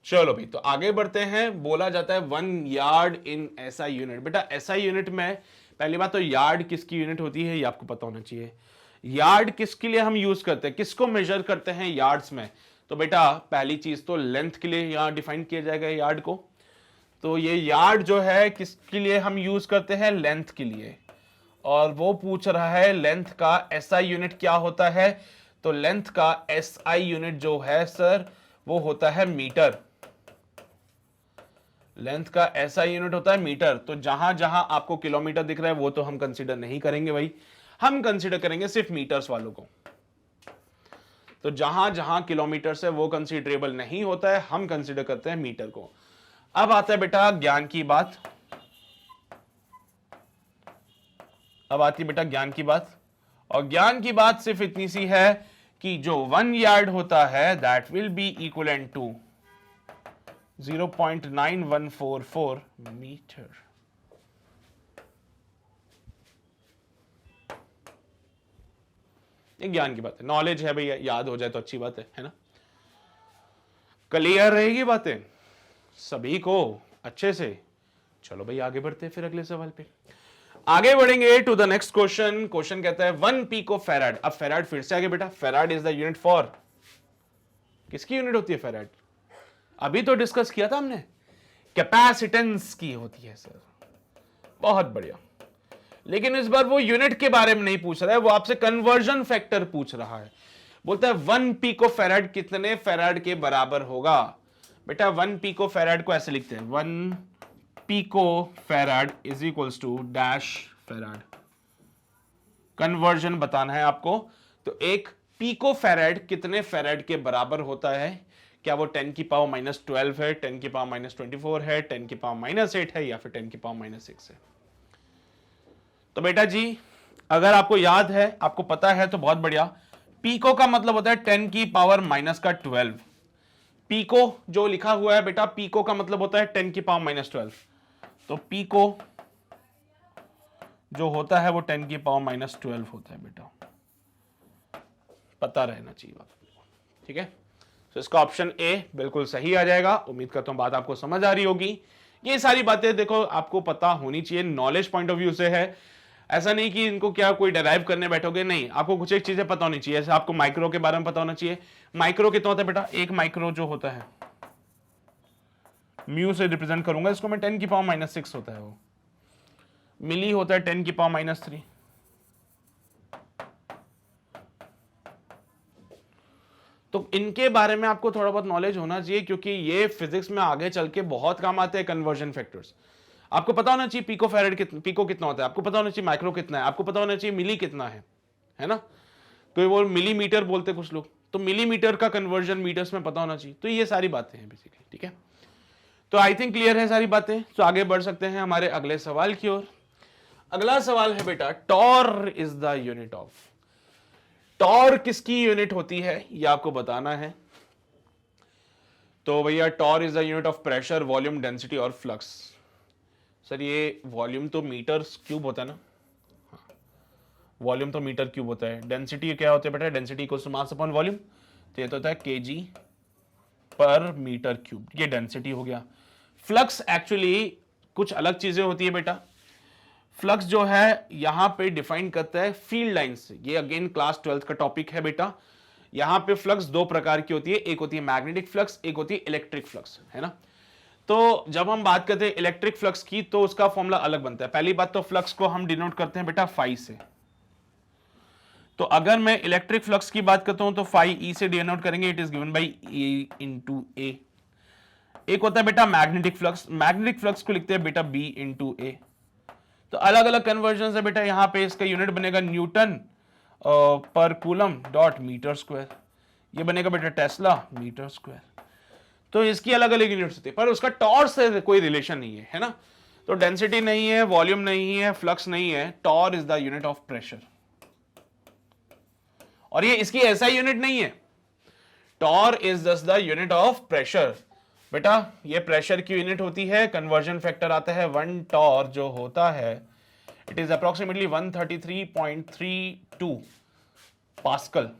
चलो भाई, तो आगे बढ़ते हैं। बोला जाता है 1 यार्ड इन एसआई यूनिट। बेटा एसआई यूनिट में पहली बात तो यार्ड किसकी यूनिट होती है ये आपको पता होना चाहिए। यार्ड किसके लिए हम यूज करते हैं, किसको मेजर करते हैं यार्ड्स में? तो बेटा पहली चीज तो लेंथ के लिए यहां डिफाइन किया जाएगा यार्ड को। तो ये यार्ड जो है किसके लिए हम यूज करते हैं? लेंथ के लिए। और वो पूछ रहा है लेंथ का एसआई यूनिट क्या होता है? तो लेंथ का एसआई यूनिट जो है सर वो होता है मीटर। लेंथ का एसआई यूनिट होता है मीटर। तो जहां जहां आपको किलोमीटर दिख रहा है वो तो हम कंसीडर नहीं करेंगे भाई, हम कंसीडर करेंगे सिर्फ मीटर्स वालों को। तो जहां जहां किलोमीटर से वो कंसीडरेबल नहीं होता है, हम कंसीडर करते हैं मीटर को। अब आता है बेटा ज्ञान की बात। अब आती है बेटा ज्ञान की बात, और ज्ञान की बात सिर्फ इतनी सी है कि जो 1 यार्ड होता है that will be equivalent to 0.9144 metre. ये ज्ञान की बात है, नॉलेज है भैया, याद हो जाए तो अच्छी बात है ना? क्लियर रहेगी बातें सभी को अच्छे से? चलो भाई आगे बढ़ते हैं फिर अगले सवाल पे। आगे बढ़ेंगे to the next question. Question कहता है 1 पिको फैराड। अब फैराड फिर से आगे बेटा, farad is the unit for, किसकी यूनिट होती है फैराड? अभी तो डिस्कस किया था हमने, कैपेसिटेंस की होती है सर। बहुत बढ़िया। लेकिन इस बार वो यूनिट के बारे में नहीं पूछ रहा है, वो आपसे कन्वर्जन फैक्टर पूछ रहा है। बोलता है 1 पिको फैराड कितने फैराड के बराबर होगा? बेटा 1 पिको फैराड को ऐसे लिखते हैं, 1 pico farad is equals to dash farad. Conversion बताना है आपको। तो एक पिको फैराड कितने फैराड के बराबर होता है? क्या वो 10 की पावर -12 है, 10 की पावर -24 है, 10 की पावर -8 है, या फिर 10 की पावर -6 है? तो बेटा जी अगर आपको याद है, आपको पता है तो बहुत बढ़िया। पीको का मतलब होता है 10 की पावर -12। पीको जो लिखा हुआ है बेटा, पीको का मतलब होता है 10 की पावर -12। तो पीको जो होता है वो 10 की पावर -12 होता है बेटा, पता रहना चाहिए बात। ठीक है, तो इसका ऑप्शन ए बिल्कुल सही आ जाएगा। उम्मीद करता हूं बात आपको समझ आ रही होगी। ये सारी बातें देखो आपको पता होनी चाहिए, नॉलेज पॉइंट ऑफ व्यू से है। ऐसा नहीं कि इनको क्या कोई डेराइव करने बैठोगे, नहीं, आपको कुछ एक चीजें पता होनी चाहिए। जैसे आपको माइक्रो के बारे में पता होना चाहिए। माइक्रो कितना होता है बेटा, एक माइक्रो जो होता है म्यू से रिप्रेजेंट करूंगा इसको मैं, 10 की पावर -6 होता है वो। मिली होता है 10 की पावर -3। तो इनके बारे में आपको थोड़ा बहुत नॉलेज होना चाहिए, क्योंकि ये फिजिक्स में आगे चल के बहुत काम आते हैं, कन्वर्जन फैक्टर्स। आपको पता होना चाहिए पिको फैरेड कितना, पिको कितना होता है, आपको पता होना चाहिए माइक्रो कितना है, आपको पता होना चाहिए मिली कितना है ना। तो वो मिलीमीटर बोलते कुछ लोग, तो मिलीमीटर का कन्वर्जन मीटर्स में पता होना चाहिए। तो ये सारी बातें हैं बेसिकली, ठीक है। तो आई थिंक क्लियर है सारी बातें। तो आगे बढ़ सकते हैं हमारे अगले सवाल की ओर। अगला सवाल है बेटा, torr is the unit of. Torr किसकी यूनिट होती है ये आपको बताना है। तो भैया torr is the unit of pressure, volume, density और फ्लक्स। सर ये वॉल्यूम तो मीटर क्यूब होता है ना, वॉल्यूम तो मीटर क्यूब होता है। डेंसिटी क्या होता है बेटा, density equals to mass upon volume, तो ये तो होता है केजी पर मीटर क्यूब, ये डेंसिटी हो गया। फ्लक्स एक्चुअली कुछ अलग चीजें होती है बेटा। फ्लक्स जो है यहां पे डिफाइन करता है फील्ड लाइन से। ये अगेन क्लास 12th का टॉपिक है बेटा। यहां पे फ्लक्स दो प्रकार की होती है, एक होती है मैग्नेटिक फ्लक्स, एक होती है इलेक्ट्रिक फ्लक्स, है ना। तो जब हम बात करते हैं इलेक्ट्रिक फ्लक्स की, तो उसका फॉर्मूला अलग बनता है। पहली बात तो फ्लक्स को हम डिनोट करते हैं बेटा फाई से। तो अगर मैं इलेक्ट्रिक फ्लक्स की बात करता हूं तो फाई ई से डिनोट करेंगे, it is given by A into A. एक होता है बेटा मैग्नेटिक फ्लक्स, मैग्नेटिक फ्लक्स को लिखते हैं बेटा बी इंटू ए। तो अलग अलग कन्वर्जन है बेटा। यहां पे इसका यूनिट बनेगा न्यूटन पर कूलम डॉट मीटर स्क्वायर, ये बनेगा बेटा टेस्ला मीटर स्क्वायर। तो इसकी अलग अलग यूनिट्स होती है, पर उसका टॉर से कोई रिलेशन नहीं है ना। तो डेंसिटी नहीं है, वॉल्यूम नहीं है, फ्लक्स नहीं है, torr is the unit of pressure. और ये इसकी ऐसा यूनिट नहीं है, torr is just the unit of pressure. बेटा ये प्रेशर की यूनिट होती है, कन्वर्जन फैक्टर आता है 1 टॉर जो होता है, इट इज अप्रोक्सीमेटली 133.32 पास्कल,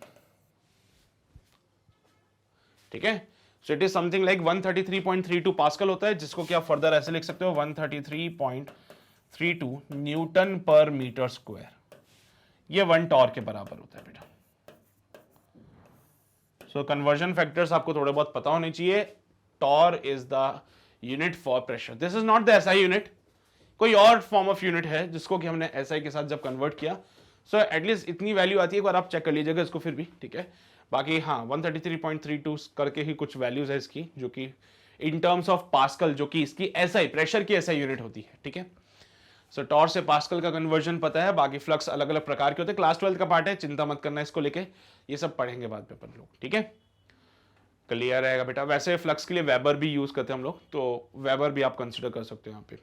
ठीक है। So it is something like 133.32 pascal होता है, जिसको क्या फर्दर ऐसे लिख सकते हो 133.32 न्यूटन पर मीटर स्क्वायर। ये 1 टॉर के बराबर होता है बेटा। सो कन्वर्जन फैक्टर्स आपको थोड़े बहुत पता होने चाहिए। Torr is the unit for pressure, this is not the SI unit, कोई और फॉर्म ऑफ यूनिट है जिसको कि हमने एसआई के साथ जब कन्वर्ट किया। सो एटलीस्ट इतनी वैल्यू आती है, एक बार आप चेक कर लीजिएगा इसको फिर भी, ठीक है। बाकी हाँ 133.32 करके ही कुछ वैल्यूज है इसकी, जो कि इन टर्म्स ऑफ पास्कल, जो कि इसकी एसआई प्रेशर की एसआई यूनिट होती है, ठीक है। सो टॉर से पास्कल का कन्वर्जन पता है, बाकी फ्लक्स अलग अलग प्रकार के होते हैं। क्लास 12 का पार्ट है, चिंता मत करना इसको लेके, ये सब पढ़ेंगे बाद में अपन लोग, ठीक है। क्लियर रहेगा बेटा। वैसे फ्लक्स के लिए वेबर भी यूज करते हैं हम लोग, तो वेबर भी आप कंसिडर कर सकते हो यहाँ पे,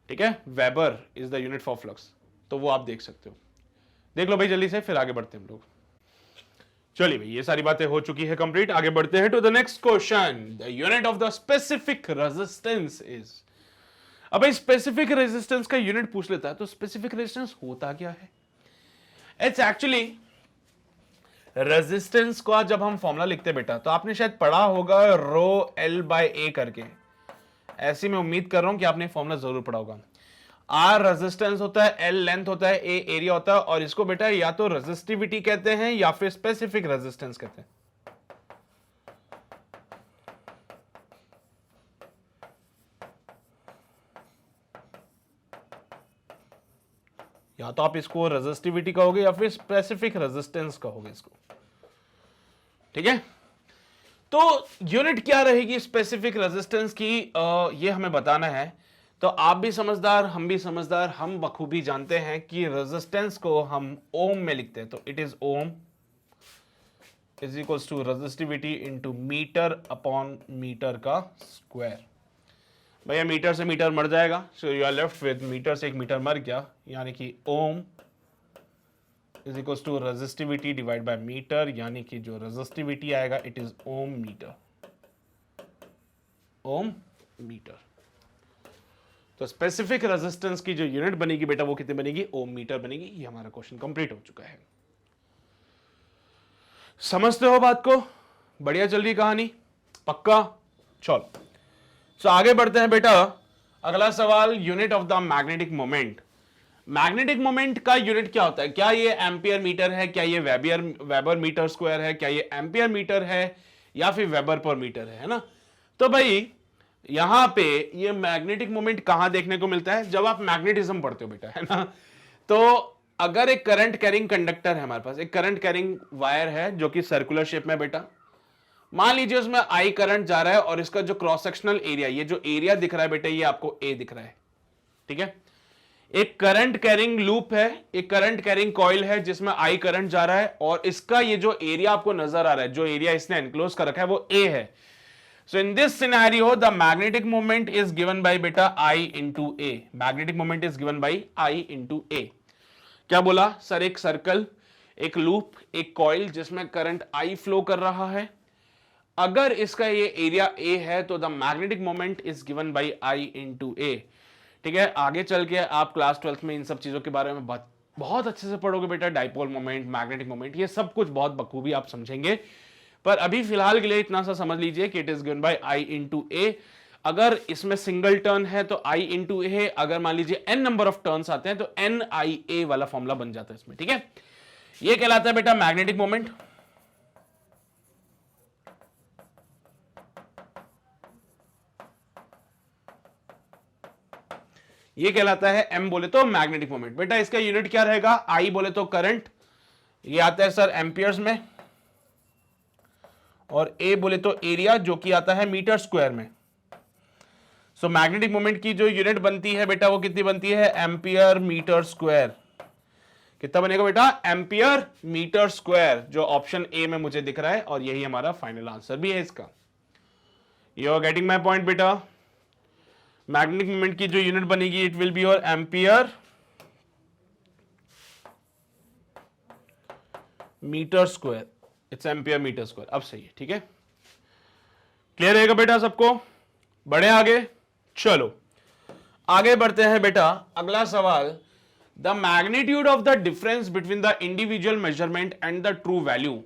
ठीक है। Weber is the unit for flux, तो वो आप देख सकते हो। देख लो भाई जल्दी से, फिर आगे बढ़ते हैं हम लोग। चलिए भाई ये सारी बातें हो चुकी है कंप्लीट, आगे बढ़ते हैं to the next question. The unit of the specific resistance is. अब भाई स्पेसिफिक रेजिस्टेंस का यूनिट पूछ लेता है, तो स्पेसिफिक रेजिस्टेंस होता क्या है? इट्स एक्चुअली रेजिस्टेंस का जब हम फॉर्मूला लिखते हैं बेटा, तो आपने शायद पढ़ा होगा रो एल बाय ए करके। ऐसी मैं उम्मीद कर रहा हूं कि आपने फॉर्मूला जरूर पढ़ा होगा। आर रेजिस्टेंस होता है, एल लेंथ होता है, ए एरिया होता है, और इसको बेटा या तो रेजिस्टिविटी कहते हैं या फिर स्पेसिफिक रेजिस्टेंस कहते हैं। या तो आप इसको रेजिस्टिविटी कहोगे या फिर स्पेसिफिक रेजिस्टेंस कहोगे इसको, ठीक है। तो यूनिट क्या रहेगी स्पेसिफिक रेजिस्टेंस की, ये हमें बताना है। तो आप भी समझदार, हम भी समझदार, हम बखूबी जानते हैं कि रेजिस्टेंस को हम ओम में लिखते हैं। तो it is ohm is equals to resistivity into metre upon metre का स्क्वायर। भैया मीटर से मीटर मर जाएगा, so you are left with metre से एक मीटर मर गया, यानी कि ohm is equals to resistivity divide by metre, यानी कि जो रेजिस्टिविटी आएगा it is ohm metre, ohm metre. तो स्पेसिफिक रेजिस्टेंस की जो यूनिट बनेगी बेटा वो कितनी बनेगी? ओम मीटर बनेगी। ये हमारा क्वेश्चन कंप्लीट हो चुका है। समझते हो बात को? बढ़िया चल रही कहानी, पक्का? चलो सो आगे बढ़ते हैं बेटा। अगला सवाल, unit of the magnetic moment. Magnetic moment का यूनिट क्या होता है? क्या ये एम्पियर मीटर है, क्या ये वेबर मीटर स्क्वायर है, क्या ये एम्पियर मीटर है, या फिर वेबर पर मीटर है ना? तो भाई यहां पे ये मैग्नेटिक मोमेंट कहां देखने को मिलता है? जब आप मैग्नेटिज्म पढ़ते हो बेटा, है ना? तो अगर एक करंट कैरिंग कंडक्टर है, हमारे पास एक करंट कैरिंग वायर है जो कि सर्कुलर शेप में बेटा, मान लीजिए उसमें आई करंट जा रहा है और इसका जो क्रॉस सेक्शनल एरिया, ये जो एरिया दिख रहा है बेटा, ये आपको ए दिख रहा है, ठीक है? एक करंट कैरिंग लूप है, एक करंट कैरिंग कॉइल है जिसमें आई करंट जा रहा है, और इसका ये जो एरिया आपको नजर आ रहा है, जो एरिया इसने एनक्लोज कर रखा है, वो ए है। So in this scenario, the magnetic moment is given by beta I into A. Magnetic moment is given by I into A. क्या बोला सर? एक सर्कल, एक लूप, एक कॉइल जिसमें करंट I फ्लो कर रहा है, अगर इसका ये एरिया A है तो the magnetic moment is given by I into A। ठीक है, आगे चल के आप क्लास 12th में इन सब चीजों के बारे में बहुत अच्छे से पढ़ोगे बेटा, डाइपोल मोमेंट, मैग्नेटिक मोमेंट, ये सब कुछ बहुत बखूबी आप समझेंगे। पर अभी फिलहाल के लिए इतना सा समझ लीजिए कि it is given bye I into A। अगर इसमें सिंगल टर्न है तो I into A है, अगर मान लीजिए n नंबर ऑफ टर्न्स आते हैं तो NIA वाला फॉर्मूला बन जाता है इसमें, ठीक है? ये कहलाता है बेटा मैग्नेटिक मोमेंट। ये कहलाता है M बोले तो मैग्नेटिक मोमेंट। बेटा इसका यूनिट क्या रहेगा? I बोले तो करंट, ये आता है सर एम्पियर्स में, और A बोले तो एरिया जो कि आता है मीटर स्क्वायर में। सो मैग्नेटिक मोमेंट की जो यूनिट बनती है बेटा वो कितनी बनती है? Ampere metre square. कितना बनेगा बेटा? एम्पियर मीटर स्क्वायर, जो ऑप्शन ए में मुझे दिख रहा है, और यही हमारा फाइनल आंसर भी है इसका। You are getting my point बेटा? मैग्नेटिक मोमेंट की जो यूनिट बनेगी it will be your ampere metre square. It's ampere metre square. अब सही है, ठीक है? क्लियर रहेगा बेटा सबको? बढ़े आगे, चलो आगे बढ़ते हैं बेटा। अगला सवाल, the magnitude of the difference between the individual measurement and the true value.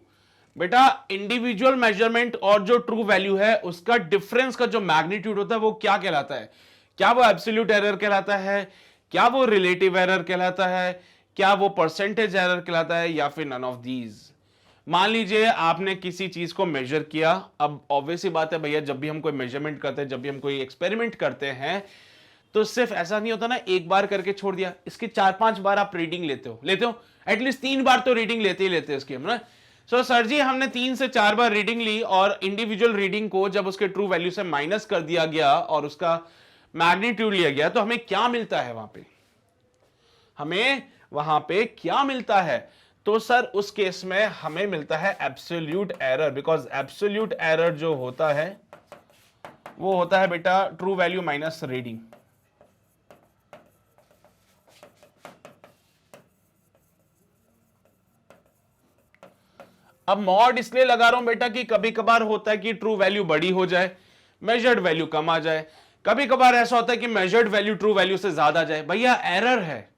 बेटा इंडिविजुअल मेजरमेंट और जो ट्रू वैल्यू है उसका डिफरेंस का जो मैग्नीट्यूड होता है वो क्या कहलाता है? क्या वो एब्सोल्यूट एरर कहलाता है, क्या वो रिलेटिव एरर कहलाता है, क्या वो परसेंटेज एरर कहलाता है, या फिर नन ऑफ दीज? मान लीजिए आपने किसी चीज को मेजर किया। अब ऑब्वियस ही बात है भैया, जब भी हम कोई मेजरमेंट करते हैं, जब भी हम कोई एक्सपेरिमेंट करते हैं, तो सिर्फ ऐसा नहीं होता ना एक बार करके छोड़ दिया, इसके 4-5 बार आप रीडिंग लेते हो, एटलीस्ट 3 बार तो रीडिंग लेते ही लेते हैं इसकी हम ना। सो सर जी हमने 3 से 4 बार रीडिंग ली, और इंडिविजुअल रीडिंग को जब उसके ट्रू वैल्यू से माइनस कर दिया गया और उसका मैग्नीट्यूड लिया गया, तो हमें क्या मिलता है वहां पे? हमें वहां पे क्या मिलता है? तो सर उस केस में हमें मिलता है absolute error, because absolute error जो होता है वो होता है बेटा ट्रू वैल्यू माइनस रीडिंग। अब मॉड इसलिए लगा रहा हूं बेटा कि कभी कभार होता है कि ट्रू वैल्यू बड़ी हो जाए, मेजर्ड वैल्यू कम आ जाए, कभी कभार ऐसा होता है कि मेजर्ड वैल्यू ट्रू वैल्यू से ज्यादा जाए। भैया एरर है,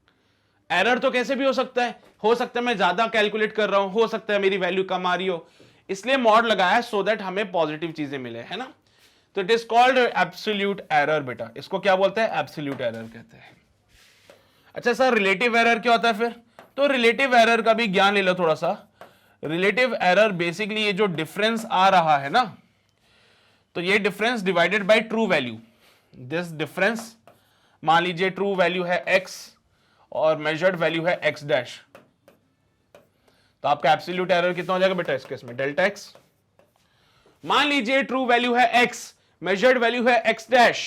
एरर तो कैसे भी हो सकता है मैं ज्यादा कैलकुलेट कर रहा हूं, हो सकता है मेरी वैल्यू कम आ रही हो, इसलिए मॉड लगाया सो दैट हमें पॉजिटिव चीजें मिले, है ना? तो it is called absolute error बेटा। इसको क्या बोलते हैं? एब्सोल्यूट एरर कहते हैं। अच्छा सर रिलेटिव एरर क्या होता है फिर? तो रिलेटिव एरर का भी ज्ञान ले लो थोड़ा सा। रिलेटिव एरर बेसिकली ये जो डिफरेंस आ रहा है ना, तो ये difference divided by true value, this difference, मान लीजिए ट्रू वैल्यू है x और मेजर्ड वैल्यू है x डैश, तो आपका एब्सोल्यूट एरर कितना हो जाएगा बेटा इस केस में? Delta x। मान लीजिए ट्रू वैल्यू है x, मेजर्ड वैल्यू है x डैश,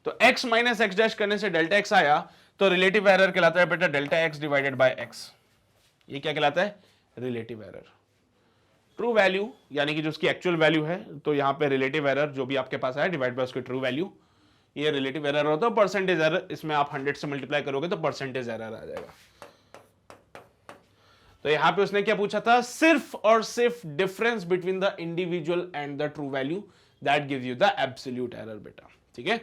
तो x माइनस x डैश करने से डेल्टा x आया, तो रिलेटिव एरर कहलाता है बेटा delta x divided by x। ये क्या कहलाता है? Relative error. ट्रू वैल्यू यानी कि जो उसकी एक्चुअल वैल्यू है, तो यहां पे रिलेटिव एरर जो भी आपके पास आया डिवाइड बाय उसकी ट्रू वैल्यू, ये रिलेटिव एरर होता है। परसेंटेज एरर इसमें आप 100 से मल्टीप्लाई करोगे तो परसेंटेज एरर आ जाएगा। तो यहां पे उसने क्या पूछा था? सिर्फ और सिर्फ difference between the individual and the true value, that gives you the absolute error बेटा। ठीक है,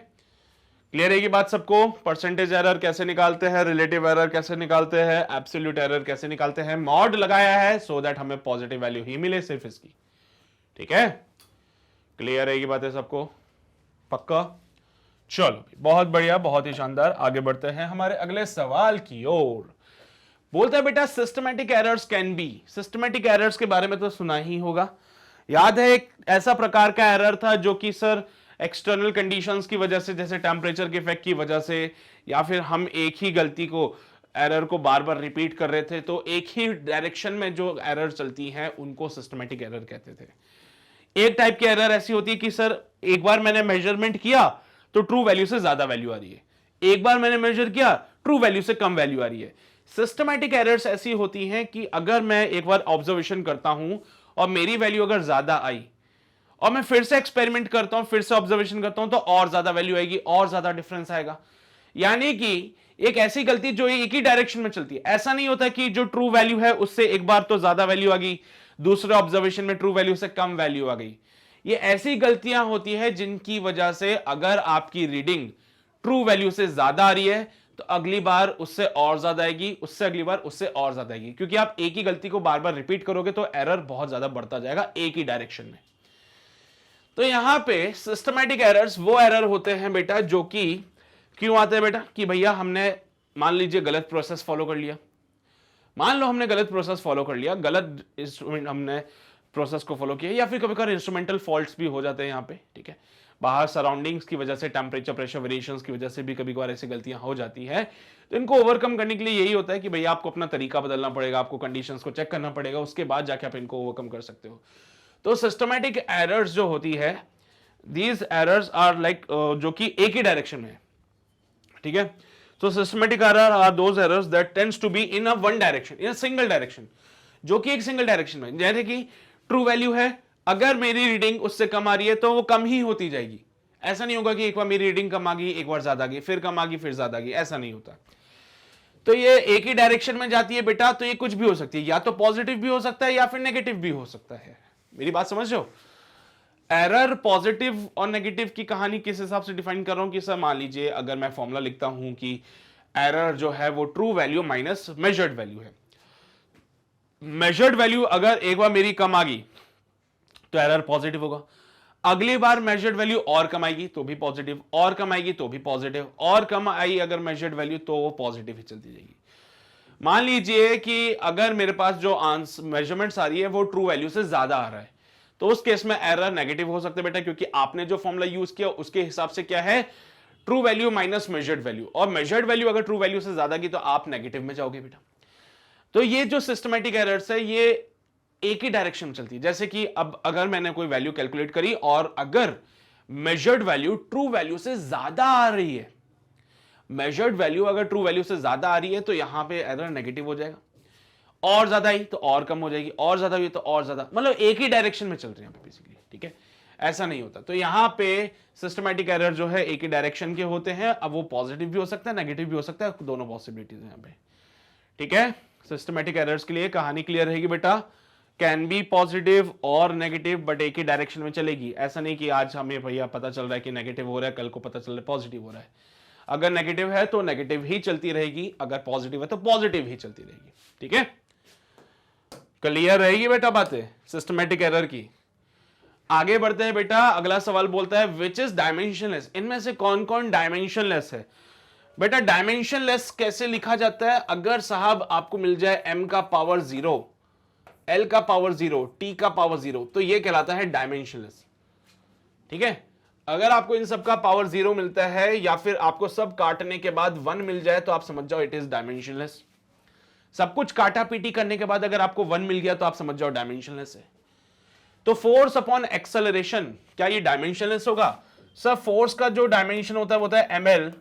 क्लियर है ये बात सबको? परसेंटेज एरर कैसे निकालते हैं, रिलेटिव एरर कैसे निकालते हैं, एब्सोल्यूट एरर कैसे निकालते हैं, मॉड लगाया है सो दैट हमें पॉजिटिव वैल्यू ही मिले सिर्फ इसकी। ठीक है, क्लियर है ये बातें सबको? पक्का? चलो बहुत बढ़िया, बहुत ही शानदार। आगे बढ़ते हैं हमारे अगले सवाल की ओर। बोलता है बेटा systematic errors can be. Systematic errors के बारे में तो सुना ही होगा। याद है एक ऐसा प्रकार का एरर था जो कि सर एक्सटर्नल कंडीशंस की वजह से, जैसे टेम्परेचर के इफेक्ट की वजह से, या फिर हम एक ही गलती को, एरर को बार बार रिपीट कर रहे थे, तो एक ही डायरेक्शन में जो एरर चलती हैं उनको सिस्टमैटिक एरर कहते थे। एक टाइप की एरर ऐसी होती है कि सर एक बार मैंने मेजरमेंट किया तो ट्रू वैल्यू से ज्यादा वैल्यू आ रही है, एक बार मैंने मेजर किया ट्रू वैल्यू से कम वैल्यू आ रही है। सिस्टमैटिक एरर्स ऐसी होती हैं कि अगर मैं एक बार ऑब्जर्वेशन करता हूं और मेरी वैल्यू अगर ज्यादा आई और मैं फिर से एक्सपेरिमेंट करता हूं, फिर से ऑब्जर्वेशन करता हूं, तो और ज्यादा वैल्यू आएगी, और ज्यादा डिफरेंस आएगा। यानी कि एक ऐसी गलती जो एक ही डायरेक्शन में चलती है। ऐसा नहीं होता कि जो ट्रू वैल्यू है उससे एक बार तो ज्यादा वैल्यू आ गई, दूसरे ऑब्जर्वेशन में ट्रू वैल्यू से कम वैल्यू आ गई। ये ऐसी गलतियां होती है जिनकी वजह से अगर आपकी रीडिंग ट्रू वैल्यू से ज्यादा आ रही है तो अगली बार उससे और ज्यादा आएगी, उससे अगली बार उससे और ज्यादा आएगी, क्योंकि आप एक ही गलती को बार बार रिपीट करोगे तो एरर बहुत ज्यादा बढ़ता जाएगा एक ही डायरेक्शन में। तो यहां पे सिस्टमैटिक एरर्स वो एरर होते हैं बेटा जो कि क्यों आते हैं बेटा, कि भैया हमने मान लीजिए गलत प्रोसेस फॉलो कर लिया। मान लो हमने गलत प्रोसेस फॉलो कर लिया, गलत इंस्ट्रूमेंट हमने प्रोसेस को फॉलो किया, या फिर कभी कभी इंस्ट्रूमेंटल फॉल्ट्स भी हो जाते हैं यहाँ पे, ठीक है। बाहर सराउंडिंग्स की वजह से, टेम्परेचर प्रेशर वेरिएशंस की वजह से भी कभी कभार ऐसी गलतियां हो जाती है। तो इनको ओवरकम करने के लिए यही होता है कि भैया आपको अपना तरीका बदलना पड़ेगा, आपको कंडीशंस को चेक करना पड़ेगा, उसके बाद जाके आप इनको ओवरकम कर सकते हो। तो सिस्टमैटिक एरर्स जो होती है, दीज एरर्स आर लाइक जो कि एक ही डायरेक्शन में है, ठीक है। So systematic error are those errors that tends to be in a one direction, in a single direction, जो कि एक सिंगल डायरेक्शन में। जैसे कि ट्रू वैल्यू है, अगर मेरी रीडिंग उससे कम आ रही है तो वो कम ही होती जाएगी। ऐसा नहीं होगा कि एक बार मेरी रीडिंग कम आ गई, एक बार ज्यादा आ गई, फिर कम आ गई, फिर ज्यादा आ गई, ऐसा नहीं होता। तो ये एक ही डायरेक्शन में जाती है बेटा, तो ये कुछ भी हो सकती है, या तो पॉजिटिव भी हो सकता है या फिर नेगेटिव भी हो सकता है। मेरी बात समझ रहे हो? एरर पॉजिटिव और नेगेटिव की कहानी किस हिसाब से डिफाइन कर रहा हूं कि सर मान लीजिए अगर मैं फॉर्मूला लिखता हूं कि एरर जो है वो true value minus measured value है। मेजर्ड वैल्यू अगर एक बार मेरी कम आ गई तो एरर पॉजिटिव होगा, अगली बार मेजर्ड वैल्यू और कम आएगी तो भी पॉजिटिव, और कम आएगी तो भी पॉजिटिव, और कम आई अगर मेजर्ड वैल्यू तो वो पॉजिटिव ही चलती जाएगी। मान लीजिए कि अगर मेरे पास जो आंसर मेजरमेंट्स आ रही है वो ट्रू वैल्यू से ज्यादा आ रहा है, तो उस केस में एरर नेगेटिव हो सकता है बेटा, क्योंकि आपने जो फॉर्मूला यूज किया उसके हिसाब से क्या है, true value minus measured value, और मेजर्ड वैल्यू अगर ट्रू वैल्यू से ज्यादा की तो आप नेगेटिव में जाओगे बेटा। तो ये जो सिस्टमैटिक एरर्स है ये एक ही डायरेक्शन में चलती है। जैसे कि अब अगर मैंने कोई वैल्यू कैलकुलेट करी और अगर मेजर्ड वैल्यू ट्रू वैल्यू से ज्यादा आ रही है, मेजर्ड वैल्यू अगर ट्रू वैल्यू से ज्यादा आ रही है तो यहां पे एरर नेगेटिव हो जाएगा, और ज्यादा आई तो और कम हो जाएगी, और ज्यादा हुई तो और ज्यादा, मतलब एक ही डायरेक्शन में चल रही है बेसिकली, ठीक है। ऐसा नहीं होता। तो यहां पे सिस्टमैटिक एरर जो है एक ही डायरेक्शन के होते हैं। अब वो पॉजिटिव भी हो सकता है, नेगेटिव भी हो सकता है, दोनों पॉसिबिलिटीज हैं यहां पे, ठीक है। सिस्टमैटिक एरर्स के लिए कहानी क्लियर रहेगी बेटा, कैन बी पॉजिटिव और नेगेटिव, बट एक ही डायरेक्शन में चलेगी। ऐसा नहीं कि आज हमें भैया पता चल रहा है कि नेगेटिव हो रहा है, कल को पता चल रहा है पॉजिटिव हो रहा है। अगर नेगेटिव है तो नेगेटिव ही चलती रहेगी, अगर पॉजिटिव है तो पॉजिटिव ही चलती रहेगी, ठीक है। क्लियर रहेगी बेटा बातें सिस्टमैटिक एरर की। आगे बढ़ते हैं बेटा, अगला सवाल बोलता है विच इज डायमेंशनलेस। इनमें से कौन कौन डायमेंशनलेस है बेटा? डायमेंशनलेस कैसे लिखा जाता है? अगर साहब आपको मिल जाए m का पावर 0, l का पावर 0, t का पावर 0, तो ये कहलाता है डायमेंशनलेस, ठीक है। अगर आपको इन सब का पावर 0 मिलता है या फिर आपको सब काटने के बाद 1 मिल जाए तो आप समझ जाओ इट इज डायमेंशनलेस। सब कुछ काटा पीटी करने के बाद अगर आपको 1 मिल गया तो आप समझ जाओ डायमेंशनलेस है। तो फोर्स अपॉन एक्सेलरेशन, क्या ये डायमेंशनलेस होगा? सर फोर्स का जो डायमेंशन होता है वो होता है ml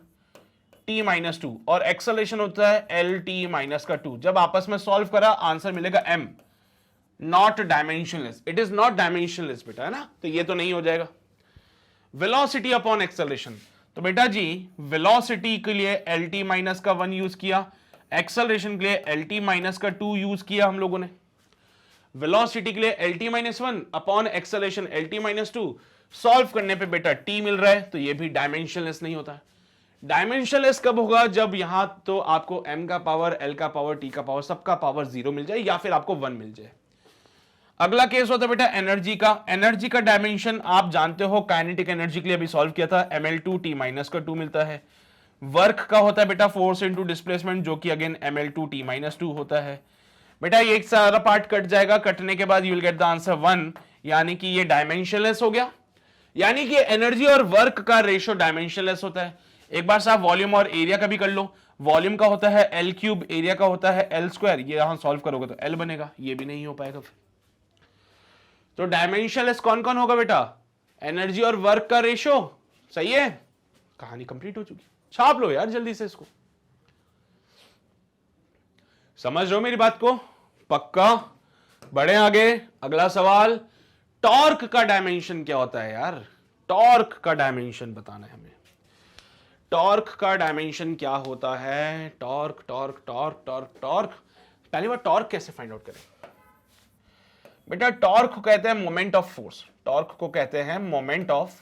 t-2 और एक्सेलरेशन होता है lt-2। जब आपस में सॉल्व करा आंसर मिलेगा m, not dimensionless. It is not dimensionless बेटा, है ना। तो ये तो नहीं हो जाएगा। वेलोसिटी अपॉन एक्सेलरेशन, तो बेटा जी वेलोसिटी के लिए lt-1 यूज किया, एक्सेलरेशन के लिए lt-2 यूज किया हम लोगों ने। वेलोसिटी के लिए lt-1 upon acceleration lt-2, solve करने पे बेटा t मिल रहा है, तो ये भी डायमेंशनलेस नहीं होता। डायमेंशनलेस कब होगा? जब यहां तो आपको m का पावर, l का पावर, t का पावर, सबका पावर 0 मिल जाए या फिर आपको 1 मिल जाए। अगला केस होता है बेटा एनर्जी का। एनर्जी का डायमेंशन आप जानते हो, काइनेटिक एनर्जी के लिए अभी सॉल्व किया था, ml2t माइनस का 2 मिलता है। वर्क का होता है बेटा फोर्स इंटू डिस्प्लेसमेंट, जो कि अगेन ml2t माइनस 2 होता है। बेटा ये एक सारा पार्ट कट जाएगा, कटने के बाद you will get the answer 1, यानी कि ये डायमेंशनलेस हो गया, यानी कि एनर्जी और वर्क का रेशियो डायमेंशनलेस होता है। एक बार साहब वॉल्यूम और एरिया का भी कर लो। वॉल्यूम का होता है L क्यूब, एरिया का होता है L स्क्वायर, ये यहां सॉल्व करोगे तो L बनेगा, ये भी नहीं हो पाएगा फिर। तो डायमेंशनलेस कौन कौन होगा बेटा? एनर्जी और वर्क का रेशियो। सही है, कहानी कंप्लीट हो चुकी। छाप लो यार जल्दी से इसको, समझ रहे हो मेरी बात को? पक्का? बढ़े आगे। अगला सवाल, टॉर्क का डायमेंशन क्या होता है यार? टॉर्क का डायमेंशन बताना है हमें। टॉर्क का डायमेंशन क्या होता है? Torque torque torque torque torque. पहली बार टॉर्क कैसे फाइंड आउट करें बेटा? टॉर्क को कहते हैं मोमेंट ऑफ फोर्स। टॉर्क को कहते हैं मोमेंट ऑफ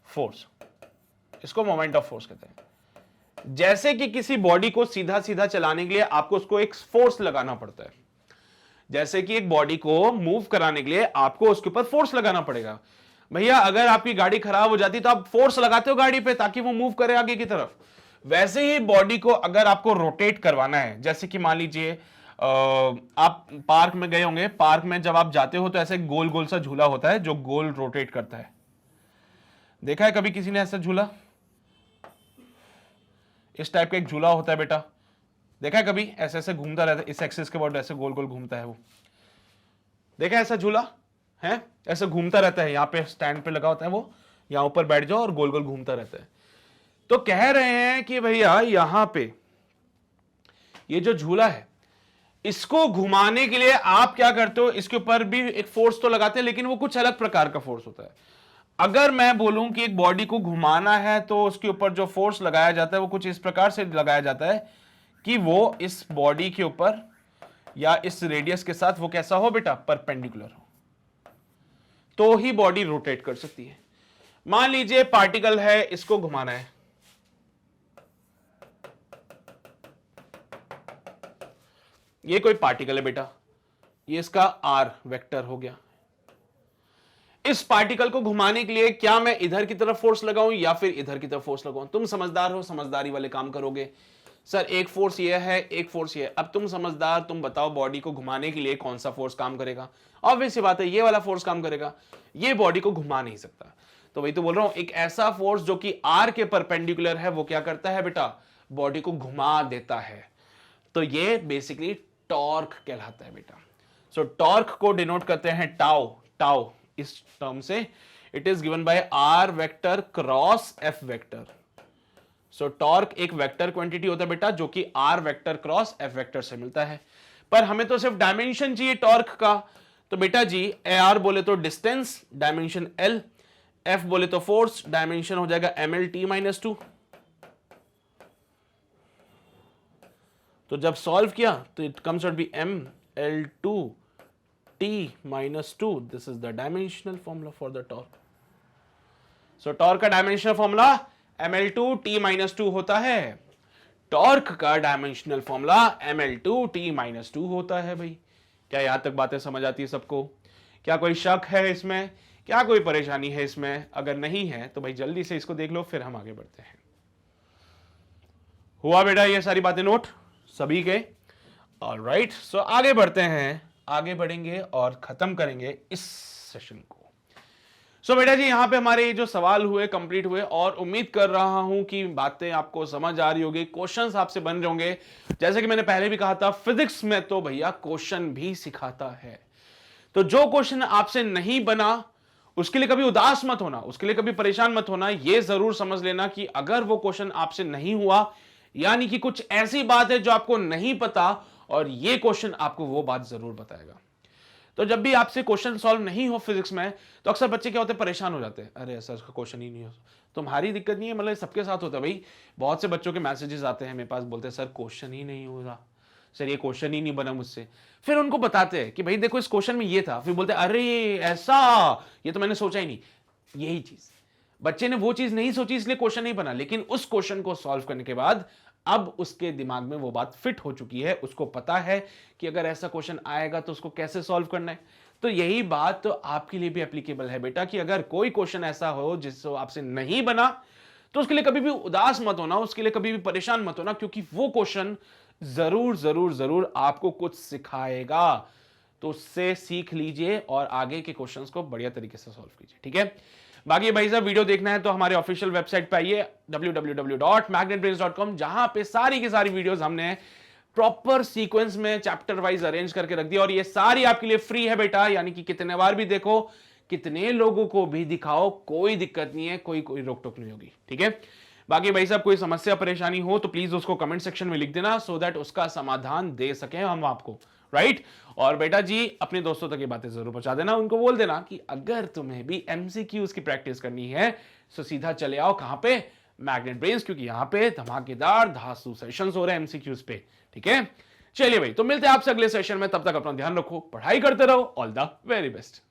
फोर्स, इसको मोमेंट ऑफ फोर्स कहते हैं। जैसे कि किसी बॉडी को सीधा सीधा चलाने के लिए आपको उसको एक फोर्स लगाना पड़ता है, जैसे कि एक बॉडी को मूव कराने के लिए आपको उसके ऊपर फोर्स लगाना पड़ेगा। भैया अगर आपकी गाड़ी खराब हो जाती तो आप फोर्स लगाते हो गाड़ी पे ताकि वो मूव करे आगे की तरफ। वैसे ही बॉडी को अगर आपको रोटेट करवाना है, जैसे कि मान लीजिए आप पार्क में गए होंगे, पार्क में जब आप जाते हो तो ऐसे गोल गोल सा झूला होता है जो गोल रोटेट करता है। देखा है कभी किसी ने ऐसा झूला? इस टाइप का एक झूला होता है बेटा, देखा है कभी? ऐसे ऐसे घूमता रहता है, इस एक्सिस के बाद ऐसे गोल गोल घूमता है वो। देखा है ऐसा झूला है? ऐसे घूमता रहता है, यहां पे स्टैंड पे लगा होता है वो, यहां ऊपर बैठ जाओ और गोल गोल घूमता रहता है। तो कह रहे हैं कि भैया यहां पे ये जो झूला है इसको घुमाने के लिए आप क्या करते हो? इसके ऊपर भी एक फोर्स तो लगाते हैं, लेकिन वो कुछ अलग प्रकार का फोर्स होता है। अगर मैं बोलूं कि एक बॉडी को घुमाना है तो उसके ऊपर जो फोर्स लगाया जाता है वो कुछ इस प्रकार से लगाया जाता है कि वो इस बॉडी के ऊपर या इस रेडियस के साथ वो कैसा हो बेटा? परपेंडिकुलर हो, तो ही बॉडी रोटेट कर सकती है। मान लीजिए पार्टिकल है, इसको घुमाना है, ये कोई पार्टिकल है बेटा, ये इसका आर वेक्टर हो गया। इस पार्टिकल को घुमाने के लिए क्या मैं इधर की तरफ फोर्स लगाऊं या फिर इधर की तरफ फोर्स लगाऊं? तुम समझदार हो, समझदारी वाले काम करोगे। सर एक फोर्स ये है, एक फोर्स ये है। अब तुम समझदार, तुम बताओ बॉडी को घुमाने के लिए कौन सा फोर्स काम करेगा? ऑब्वियस बात है ये वाला फोर्स काम करेगा, ये बॉडी को घुमा नहीं सकता। तो वही तो बोल रहा हूं, एक ऐसा फोर्स जो कि आर के परपेंडिकुलर है वो क्या करता है बेटा? बॉडी को घुमा देता है। तो ये बेसिकली टॉर्क कहलाता है बेटा। सो टॉर्क को डिनोट करते हैं टाउ। टाउ इस टर्म से it is given by R vector cross F vector. So torque एक वेक्टर क्वांटिटी होता है बेटा जो कि R vector cross F vector से मिलता है। पर हमें तो सिर्फ डायमेंशन चाहिए टॉर्क का, तो बेटा जी आर बोले तो डिस्टेंस, डायमेंशन एल, एफ बोले तो फोर्स, डायमेंशन हो जाएगा ml t माइनस 2। तो जब सॉल्व किया तो it comes out be ml2 t minus 2. This is the dimensional formula for the torque. So torque का dimensional formula ml2 t minus 2 होता है। टॉर्क का dimensional formula ml2 t minus 2 होता है। भाई क्या यहां तक बातें समझ आती है सबको? क्या कोई शक है इसमें? क्या कोई परेशानी है इसमें? अगर नहीं है तो भाई जल्दी से इसको देख लो, फिर हम आगे बढ़ते हैं। हुआ बेटा ये सारी बातें नोट सभी के? ऑलराइट, सो आगे बढ़ते हैं, आगे बढ़ेंगे और खत्म करेंगे इस सेशन को। सो बेटा जी यहां पे हमारे ये जो सवाल हुए कंप्लीट हुए, और उम्मीद कर रहा हूं कि बातें आपको समझ आ रही होगी, क्वेश्चंस आपसे बन रहे होंगे। जैसे कि मैंने पहले भी कहा था, फिजिक्स में तो भैया क्वेश्चन भी सिखाता है। तो जो क्वेश्चन आपसे नहीं बना उसके लिए कभी उदास मत होना, उसके लिए कभी परेशान मत होना। यह जरूर समझ लेना कि अगर वो क्वेश्चन आपसे नहीं हुआ, यानी कि कुछ ऐसी बात है जो आपको नहीं पता, और ये क्वेश्चन आपको वो बात जरूर बताएगा। तो जब भी आपसे क्वेश्चन सॉल्व नहीं हो फिजिक्स में, तो अक्सर बच्चे क्या होते हैं? परेशान हो जाते हैं, अरे सर इसका क्वेश्चन ही नहीं हो। तुम्हारी दिक्कत नहीं है, मतलब सबके साथ होता है भाई। बहुत से बच्चों के मैसेजेस आते हैं मेरे पास, बोलते हैं सर क्वेश्चन ही नहीं हो रहा, सर ये क्वेश्चन ही नहीं बना मुझसे। फिर उनको बताते हैं कि भाई देखो इस क्वेश्चन में ये था, फिर बोलते हैं अरे ऐसा, ये तो मैंने सोचा ही नहीं। यही चीज, बच्चे ने वो चीज नहीं सोची इसलिए क्वेश्चन नहीं बना, लेकिन उस क्वेश्चन को सॉल्व करने के बाद अब उसके दिमाग में वो बात फिट हो चुकी है, उसको पता है कि अगर ऐसा क्वेश्चन आएगा तो उसको कैसे सॉल्व करना है। तो यही बात तो आपके लिए भी एप्लीकेबल है बेटा कि अगर कोई क्वेश्चन ऐसा हो जिससे आपसे नहीं बना तो उसके लिए कभी भी उदास मत होना, उसके लिए कभी भी परेशान मत होना, क्योंकि वो क्वेश्चन जरूर जरूर जरूर आपको कुछ सिखाएगा। तो उससे सीख लीजिए और आगे के क्वेश्चंस को बढ़िया तरीके से सॉल्व कीजिए, ठीक है। बाकी भाई साहब वीडियो देखना है तो हमारे ऑफिशियल वेबसाइट पे आइए www.magnetbrains.com, जहां पे सारी की सारी वीडियोस हमने प्रॉपर सीक्वेंस में चैप्टर वाइज अरेंज करके रख दिया और ये सारी आपके लिए फ्री है बेटा, यानी कि कितने बार भी देखो, कितने लोगों को भी दिखाओ, कोई दिक्कत नहीं है, कोई रोक टोक नहीं होगी, ठीक है। बाकी भाई साहब कोई समस्या परेशानी हो तो प्लीज उसको कमेंट सेक्शन में लिख देना, सो दैट उसका समाधान दे सके हम आपको, राइट। और बेटा जी अपने दोस्तों तक ये बातें जरूर पहुंचा देना, उनको बोल देना कि अगर तुम्हें भी एमसीक्यूज की प्रैक्टिस करनी है तो सीधा चले आओ कहां पे, मैग्नेट ब्रेन्स, क्योंकि यहां पे धमाकेदार धांसू सेशंस हो रहे हैं एमसीक्यूज पे, ठीक है। चलिए भाई, तो मिलते हैं आपसे अगले सेशन में, तब तक अपना ध्यान रखो, पढ़ाई करते रहो, ऑल द वेरी बेस्ट।